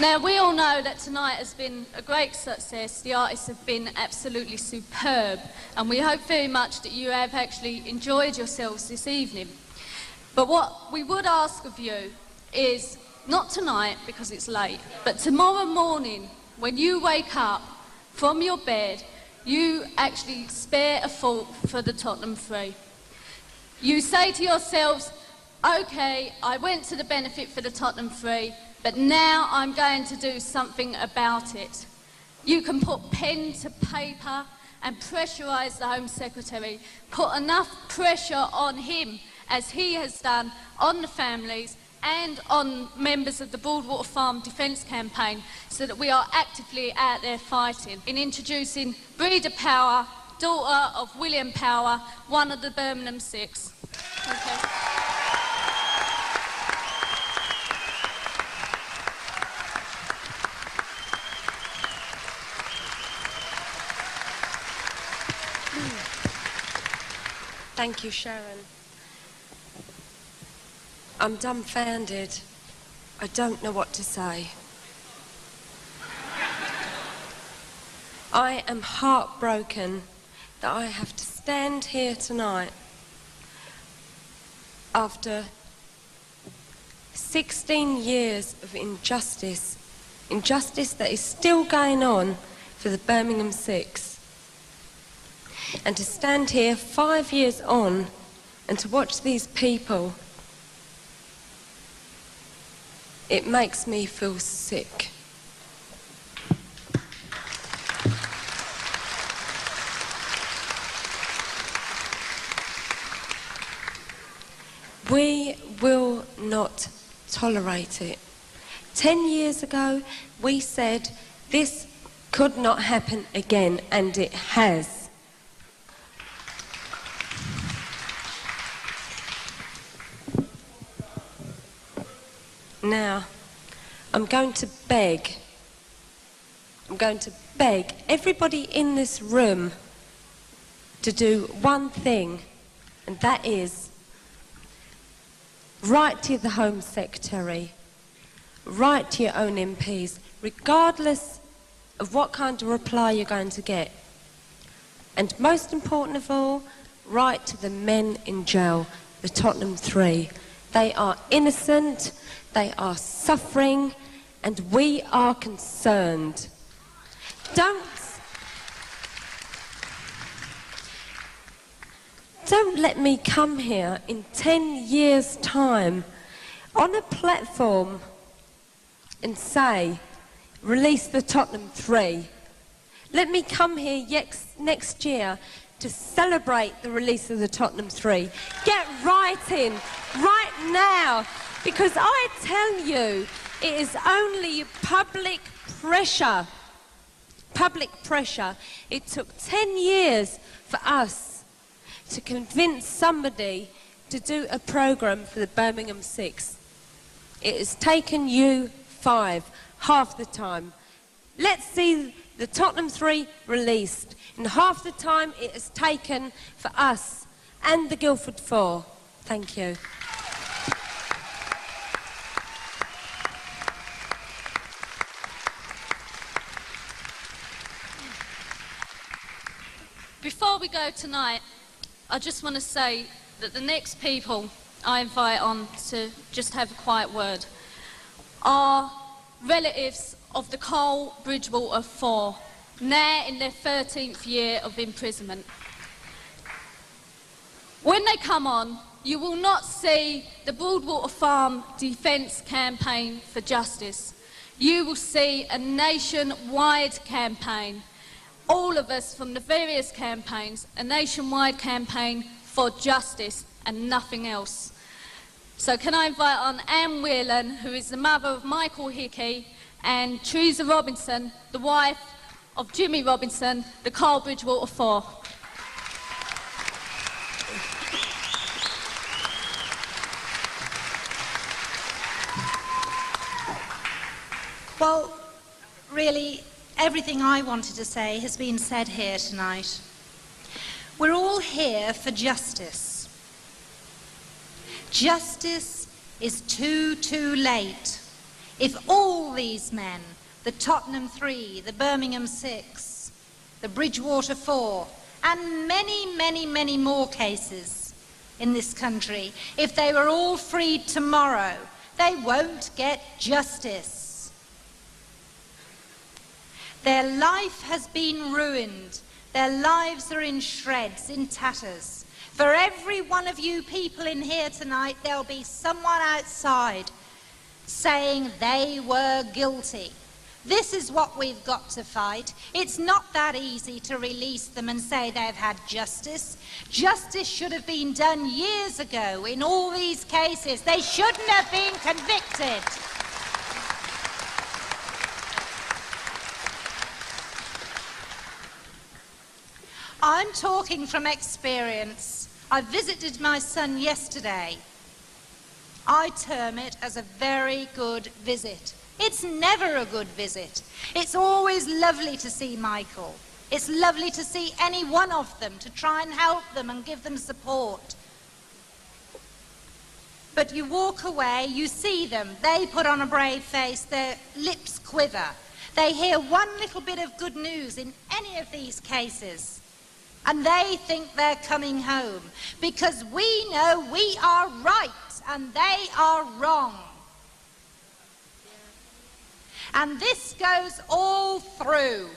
Now, we all know that tonight has been a great success. The artists have been absolutely superb, and we hope very much that you have actually enjoyed yourselves this evening. But what we would ask of you is, not tonight because it's late, but tomorrow morning when you wake up from your bed, you actually spare a thought for the Tottenham Three. You say to yourselves, okay, I went to the benefit for the Tottenham Three, but now I'm going to do something about it. You can put pen to paper and pressurise the Home Secretary, put enough pressure on him, as he has done, on the families and on members of the Broadwater Farm Defence Campaign, so that we are actively out there fighting in introducing Breeder Power, daughter of William Power, one of the Birmingham Six. Okay. Thank you, Sharon. I'm dumbfounded. I don't know what to say. I am heartbroken that I have to stand here tonight after 16 years of injustice that is still going on for the Birmingham Six. And to stand here 5 years on and to watch these people, it makes me feel sick. We will not tolerate it. 10 years ago, we said this could not happen again, and it has. Now, I'm going to beg everybody in this room to do one thing, and that is write to the Home Secretary, write to your own MPs, regardless of what kind of reply you're going to get. And most important of all, write to the men in jail, the Tottenham Three. They are innocent, they are suffering, and we are concerned. Don't let me come here in 10 years' time on a platform and say, release the Tottenham Three. Let me come here next year to celebrate the release of the Tottenham Three. Get writing right now. Because I tell you, it is only public pressure. Public pressure. It took 10 years for us to convince somebody to do a programme for the Birmingham 6. It has taken you 5, half the time. Let's see the Tottenham 3 released in half the time it has taken for us and the Guildford 4. Thank you. Before we go tonight, I just want to say that the next people I invite on to just have a quiet word are relatives of the Cole Bridgewater 4, now in their 13th year of imprisonment. When they come on, you will not see the Broadwater Farm Defence Campaign for Justice. You will see a nationwide campaign. All of us from the various campaigns, a nationwide campaign for justice and nothing else. So can I invite on Anne Whelan, who is the mother of Michael Hickey, and Teresa Robinson, the wife of Jimmy Robinson, the Cole Bridgewater 4. Well, really, everything I wanted to say has been said here tonight. We're all here for justice. Justice is too late. If all these men, the Tottenham 3, the Birmingham 6, the Bridgewater 4, and many more cases in this country, if they were all freed tomorrow, they won't get justice. Their life has been ruined. Their lives are in shreds, in tatters. For every one of you people in here tonight, there'll be someone outside saying they were guilty. This is what we've got to fight. It's not that easy to release them and say they've had justice. Justice should have been done years ago in all these cases. They shouldn't have been convicted. I'm talking from experience. I visited my son yesterday. I term it as a very good visit. It's never a good visit. It's always lovely to see Michael. It's lovely to see any one of them, to try and help them and give them support. But you walk away, you see them, they put on a brave face, their lips quiver. They hear one little bit of good news in any of these cases, and they think they're coming home, because we know we are right and they are wrong. And this goes all through,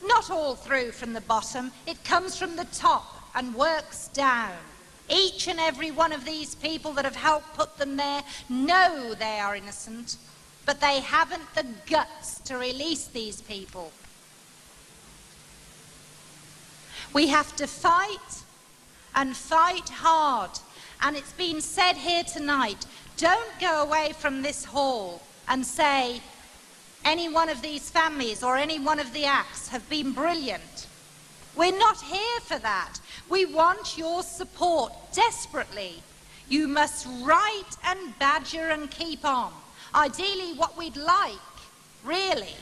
not all through from the bottom, it comes from the top and works down. Each and every one of these people that have helped put them there know they are innocent, but they haven't the guts to release these people. We have to fight and fight hard. And it's been said here tonight, don't go away from this hall and say any one of these families or any one of the acts have been brilliant. We're not here for that. We want your support desperately. You must write and badger and keep on. Ideally what we'd like, really.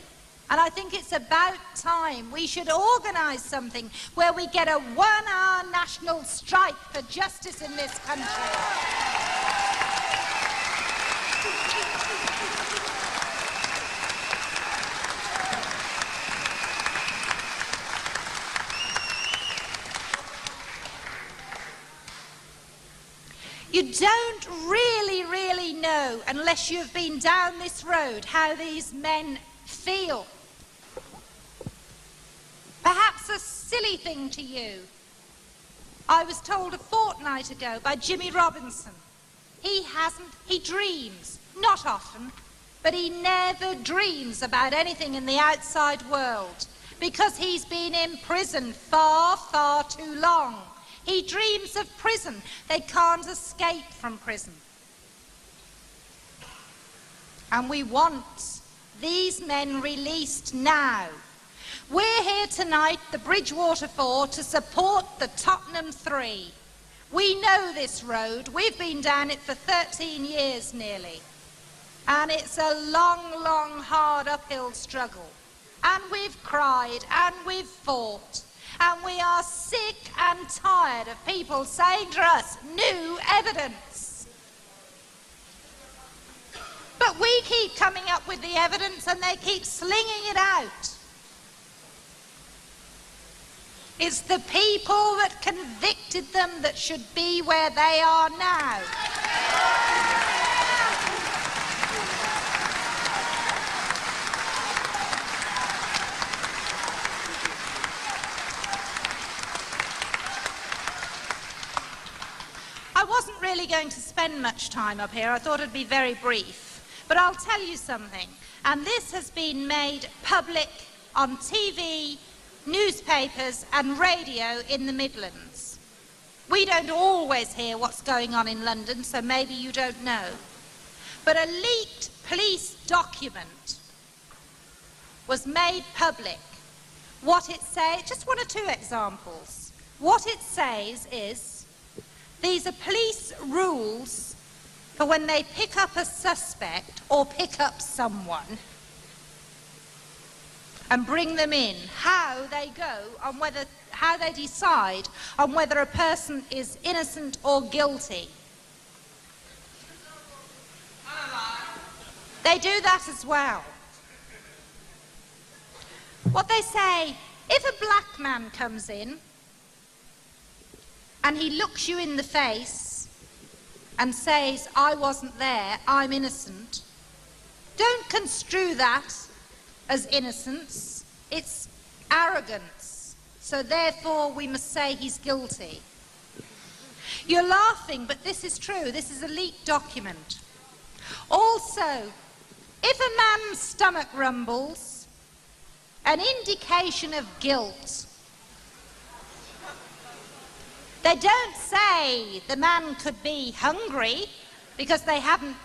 And I think it's about time we should organise something where we get a 1-hour national strike for justice in this country. You don't really know, unless you've been down this road, how these men feel. Perhaps a silly thing to you. I was told a fortnight ago by Jimmy Robinson. He dreams, not often, but he never dreams about anything in the outside world because he's been in prison far too long. He dreams of prison. They can't escape from prison. And we want these men released now. We're here tonight, the Bridgewater Four, to support the Tottenham Three. We know this road. We've been down it for 13 years nearly. And it's a long, long, hard uphill struggle. And we've cried and we've fought. And we are sick and tired of people saying to us, new evidence. But we keep coming up with the evidence and they keep slinging it out. It's the people that convicted them that should be where they are now. I wasn't really going to spend much time up here. I thought it'd be very brief. But I'll tell you something. And this has been made public on TV, newspapers and radio in the Midlands. We don't always hear what's going on in London, so maybe you don't know. But a leaked police document was made public. What it says, just one or two examples. What it says is, these are police rules for when they pick up a suspect or pick up someone and bring them in, how they go on whether, how they decide on whether a person is innocent or guilty. They do that as well. What they say, if a black man comes in and he looks you in the face and says, I wasn't there, I'm innocent, don't construe that as innocence. It's arrogance. So therefore we must say he's guilty. You're laughing, but this is true. This is a leaked document. Also, if a man's stomach rumbles, an indication of guilt. They don't say the man could be hungry because they haven't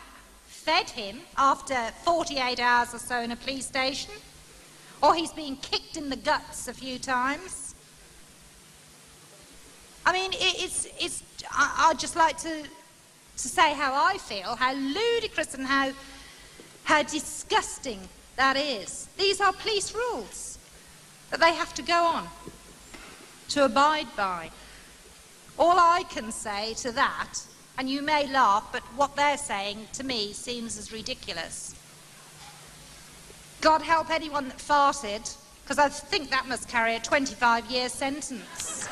fed him after 48 hours or so in a police station, or he's been kicked in the guts a few times. I mean, I'd just like to say how I feel, how ludicrous and how disgusting that is. These are police rules that they have to go on to abide by. All I can say to that, and you may laugh, but what they're saying to me seems as ridiculous. God help anyone that farted, because I think that must carry a 25-year sentence.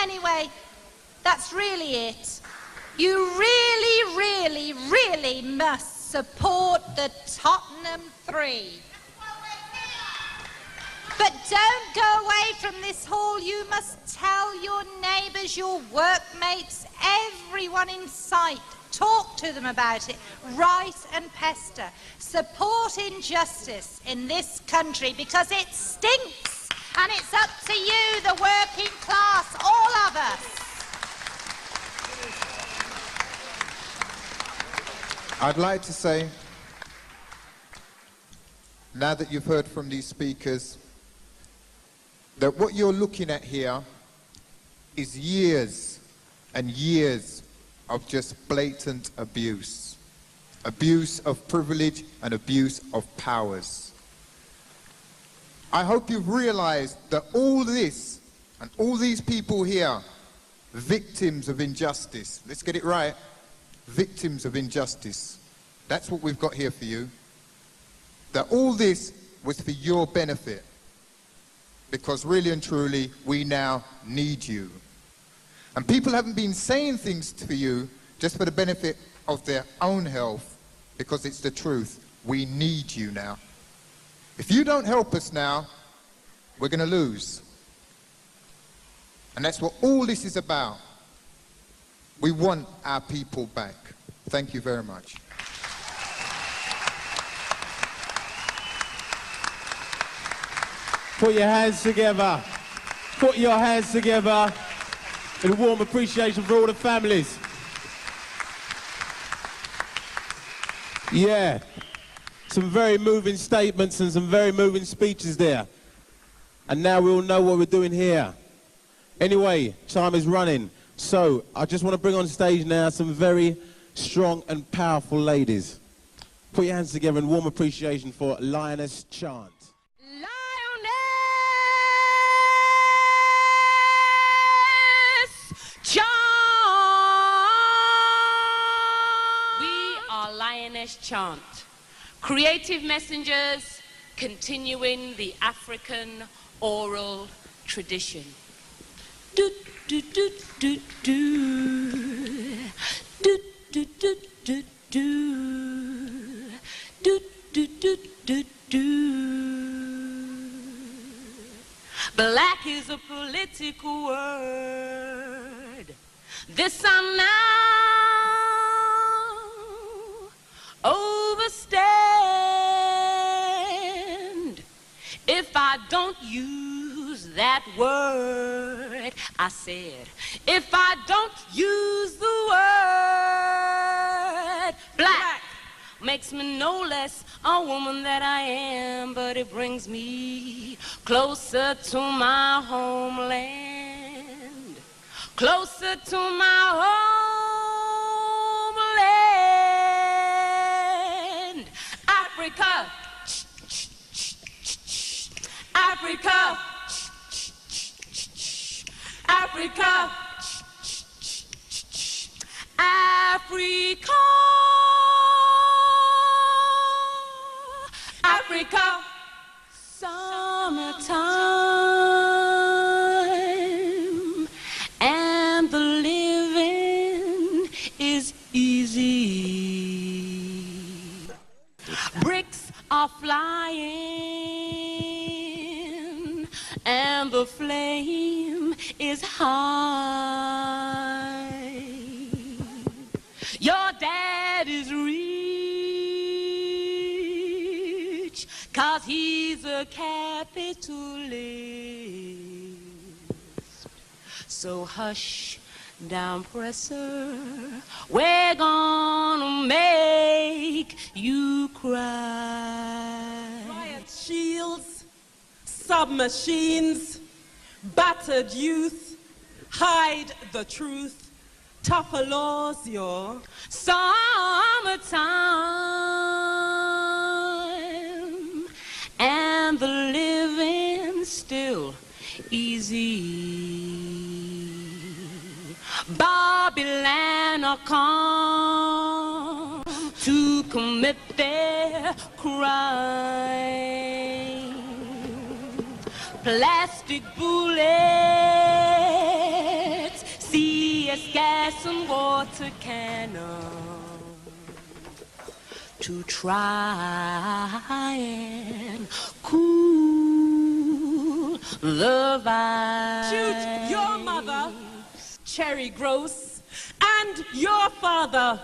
Anyway, that's really it. You really, really, really must support the Tottenham Three. But don't go away from this hall. You must tell your neighbours, your workmates, everyone in sight. Talk to them about it. Write and pester. Support injustice in this country because it stinks. And it's up to you, the working class, all of us. I'd like to say, now that you've heard from these speakers, that what you're looking at here is years and years of just blatant abuse. Abuse of privilege and abuse of powers. I hope you've realized that all this and all these people here, victims of injustice, let's get it right, victims of injustice. That's what we've got here for you. That all this was for your benefit. Because really and truly, we now need you. And people haven't been saying things to you just for the benefit of their own health, because it's the truth. We need you now. If you don't help us now, we're going to lose. And that's what all this is about. We want our people back. Thank you very much. Put your hands together Put your hands together in warm appreciation for all the families. Yeah, some very moving statements and some very moving speeches there. And now we all know what we're doing here. Anyway, time is running. So I just want to bring on stage now some very strong and powerful ladies. Put your hands together in warm appreciation for Lioness Chant. Lioness Chant, creative messengers continuing the African oral tradition. Do, do, do, do, do. Do, do, do, do, do. Do, do, do, do, do. Black is a political word. This I now overstand. If I don't use that word, I said, if I don't use the word, black makes me no less a woman that I am, but it brings me closer to my homeland, closer to my homeland. Africa, Africa, Africa, Africa, Africa, summertime, and the living is easy. Bricks are flying, and the flame is high. Your dad is rich, 'cause he's a capitalist. So hush, down presser, we're gonna make you cry. Riot shields, submachines, battered youth, hide the truth. Tougher laws, your summertime, and the living still easy. Babylon are come to commit their crime. Plastic bullets, CS gas and water cannon to try and cool the vibe. Shoot your mother, Cherry Gross, and your father,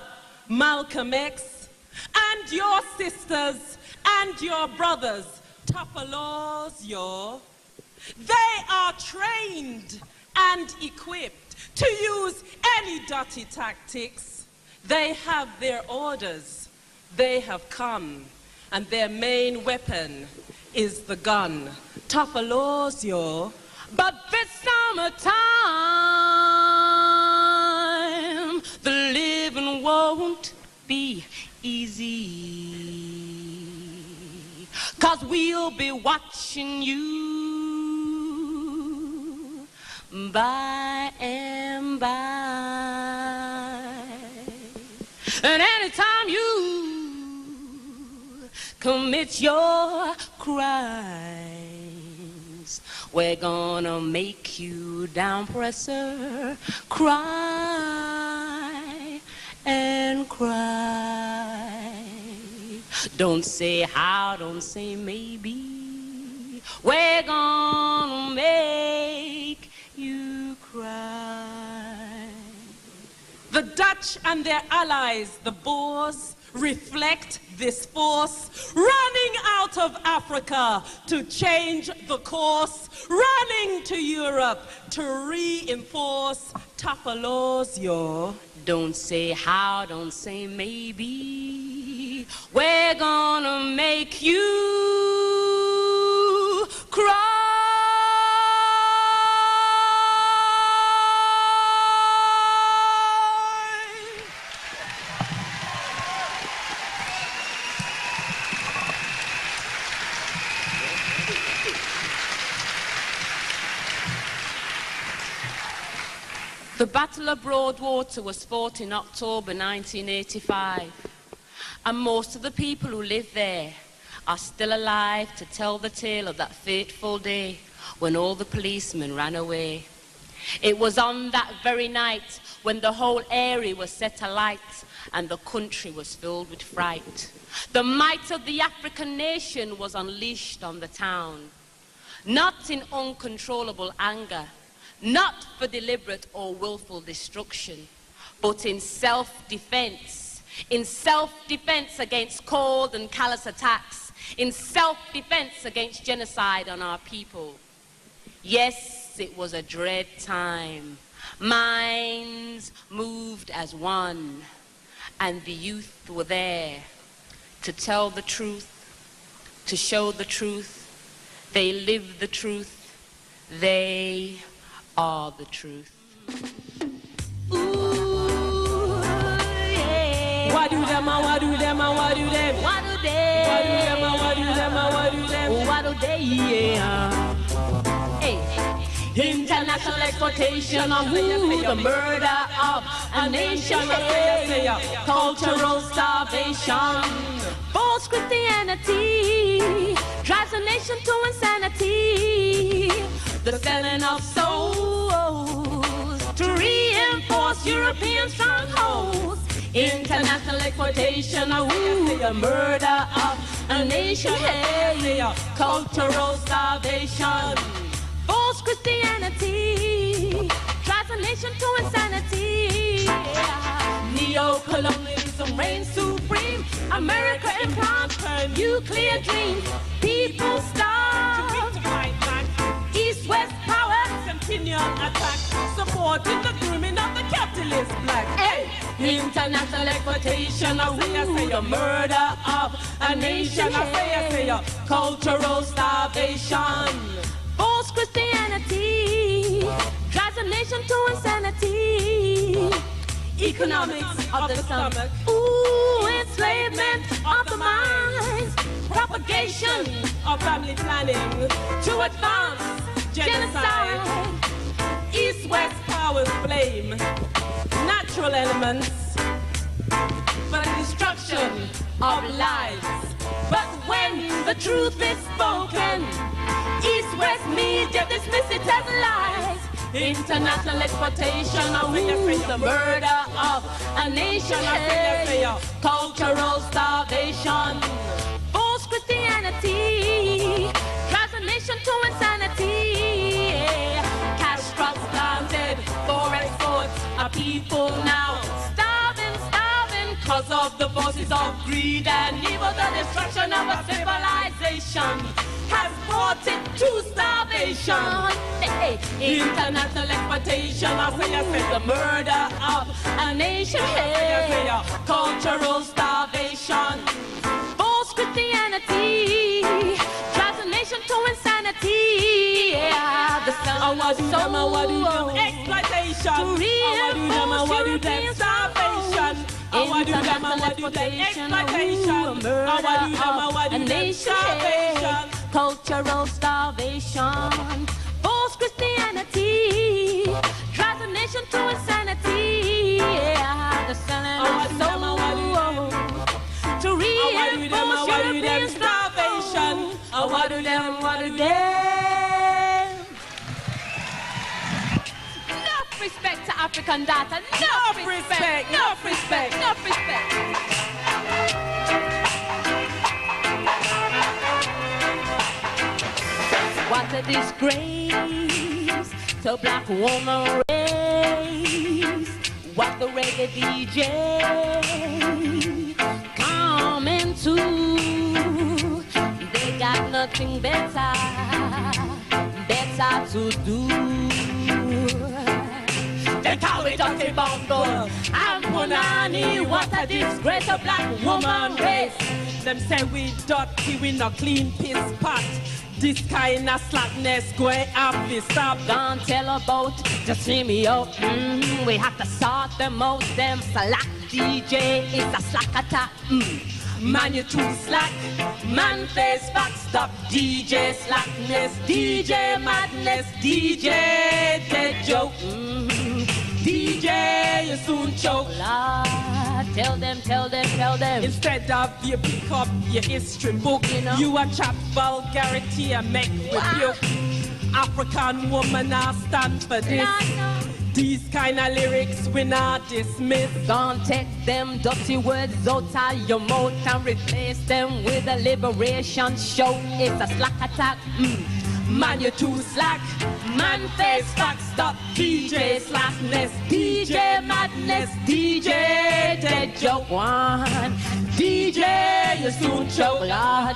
Malcolm X, and your sisters and your brothers, tougher laws, your. They are trained and equipped to use any dirty tactics. They have their orders. They have come, and their main weapon is the gun. Tougher laws, yo. But this summertime, the living won't be easy, 'cause we'll be watching you by and by. And anytime you commit your crimes, we're gonna make you down presser cry and cry. Don't say how, don't say maybe. We're gonna make you cry. The Dutch and their allies, the Boers, reflect this force, running out of Africa to change the course, running to Europe to reinforce tougher laws, yo. Don't say how, don't say maybe. We're gonna make you cry. The Battle of Broadwater was fought in October 1985, and most of the people who live there are still alive to tell the tale of that fateful day when all the policemen ran away. It was on that very night when the whole area was set alight and the country was filled with fright. The might of the African nation was unleashed on the town, not in uncontrollable anger, not for deliberate or willful destruction, but in self-defense against cold and callous attacks, in self-defense against genocide on our people. Yes, it was a dread time. Minds moved as one, and the youth were there to tell the truth, to show the truth. They lived the truth. They are the truth. Ooh, yeah. What do them, what do them, what do them? What do they? What do them, what do them, what do them? What do they, yeah. Hey. International exploitation of who? The murder of a nation. Cultural starvation. False Christianity drives a nation to insanity. The selling of souls to reinforce European strongholds. International exploitation of who? The murder of a nation. Cultural starvation. False Christianity drives a nation to insanity. Neo-colonialism reigns supreme. America implants her nuclear dreams. People starve. East-West power, continual attack, supporting the grooming of the capitalist black. Hey! International exploitation of who? The murder of a nation. I say, cultural starvation. False Christianity drives a nation to insanity. Economics of the stomach. Ooh, enslavement of the minds. Propagation of family planning to advance genocide. East-West powers blame natural elements for the destruction of lives. But when the truth is spoken, East-West media dismiss it as lies. International exploitation of the murder of a nation. Cultural starvation. False Christianity drives a nation to insanity. Cash crops planted for export. A people now starving, starving, cause of the forces of greed and evil. The destruction of a civilization has brought it to starvation. International exploitation of the murder of a nation. Cultural starvation. False Christianity drives a nation to insanity. The sun was so exploitation. To reinforce European starvation. International exploitation of a nation. Cultural starvation. False Christianity drives a nation to insanity. The selling of soul to reinforce European starvation. What do them, what do them? Enough respect to African data. Enough respect. Enough respect. Enough respect. What a disgrace to black woman race. What the reggae DJ into. They got nothing better to do. They call me dirty bumble. I'm Punani. What a disgrace of black woman race. Them say we dirty, we no clean piss pot. This kind of slackness going up, we stop. Don't tell about, just hear me out. We have to sort them out. Them slack DJ is a slack attack. Man, you too slack. Man, face back, stop. DJ slackness, DJ madness, DJ dead joke. DJ, you soon choke. Lord, tell them. Instead of you pick up your history book, you a chat vulgarity and make rebuke. African woman, I stand for this. These kind of lyrics we not dismiss. Don't take them dirty words out of your mouth and replace them with a liberation show. It's a slack attack. Man, you too slack. Man, face back, stop. DJ slackness, DJ madness, DJ dead joke. One DJ, you soon choke. Lord.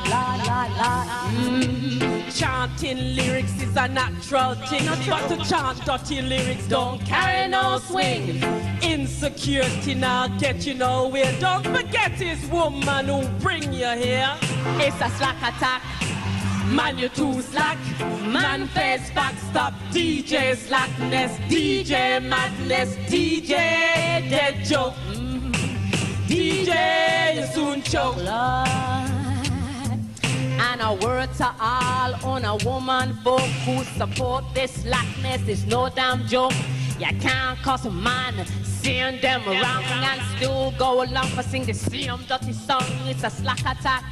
Chanting lyrics is a natural thing, but to chant dirty lyrics don't carry no swing. Insecurity now get you nowhere. Don't forget it's woman who bring you here. It's a slack attack. Man, you too slack. Man, face back, stop. DJ slackness, DJ madness, DJ dead joke. DJ, you soon choke. Lord. And a word to all on a woman folk who support this slackness is no damn joke. You can't cause a man, sing them around and still go along for sing the same dirty song. It's a slack attack.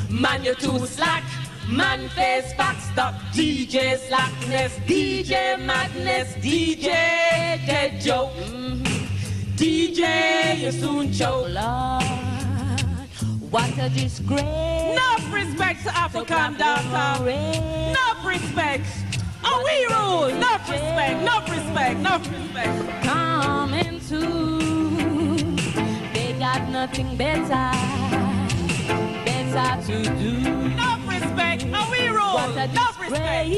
Man, you too slack. Man, face back, stop. DJ slackness, DJ madness, DJ dead joke. DJ, you soon choke. Lord, what a disgrace. Enough respect to African dancer. Enough respect. Oh, we rule. Enough respect. Come into. They got nothing better to do. Enough respect. Oh, we rule. What a enough respect.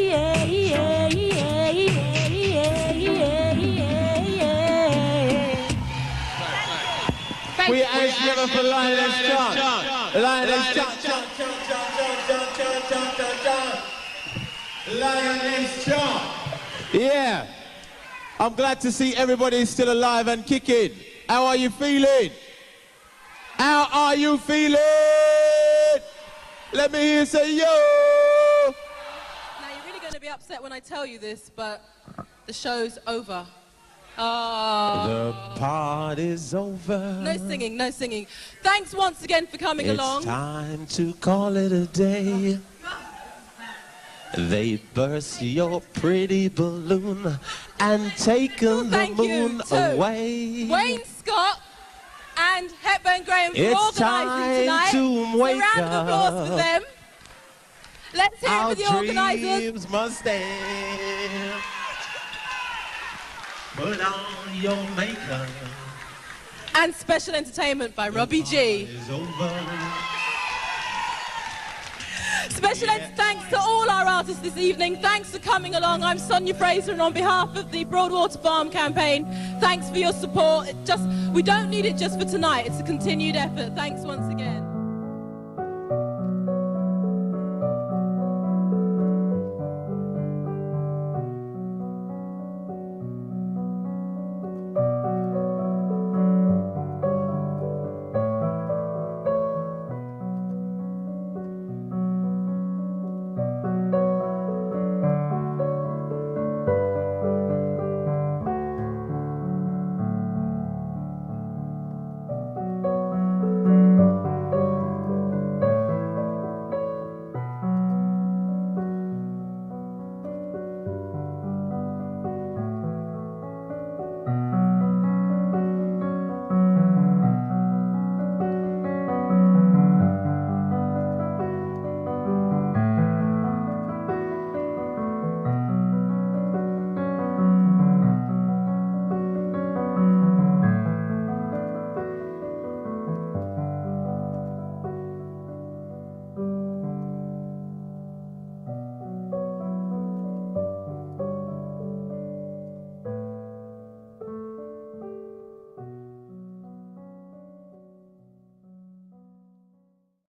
We ain't never for Lionel's chant. Lionel's chant. Lionel's chant. Yeah. I'm glad to see everybody still alive and kicking. How are you feeling? How are you feeling? Let me hear you say yo. Now you're really going to be upset when I tell you this, but the show's over. The party's over. No singing. Thanks once again for coming along. It's time to call it a day. They burst your pretty balloon and taken the moon away. Wayne Scott and Hepburn Graham for It's organising tonight. to wake a round of applause for them. Let's hear it for the organisers. Our dreams must stand. Put on your makeup. And special entertainment by Robbie G. Special thanks to all our artists this evening. Thanks for coming along. I'm Sonia Fraser, and on behalf of the Broadwater Farm campaign, thanks for your support. We don't need it just for tonight. It's a continued effort. Thanks once again.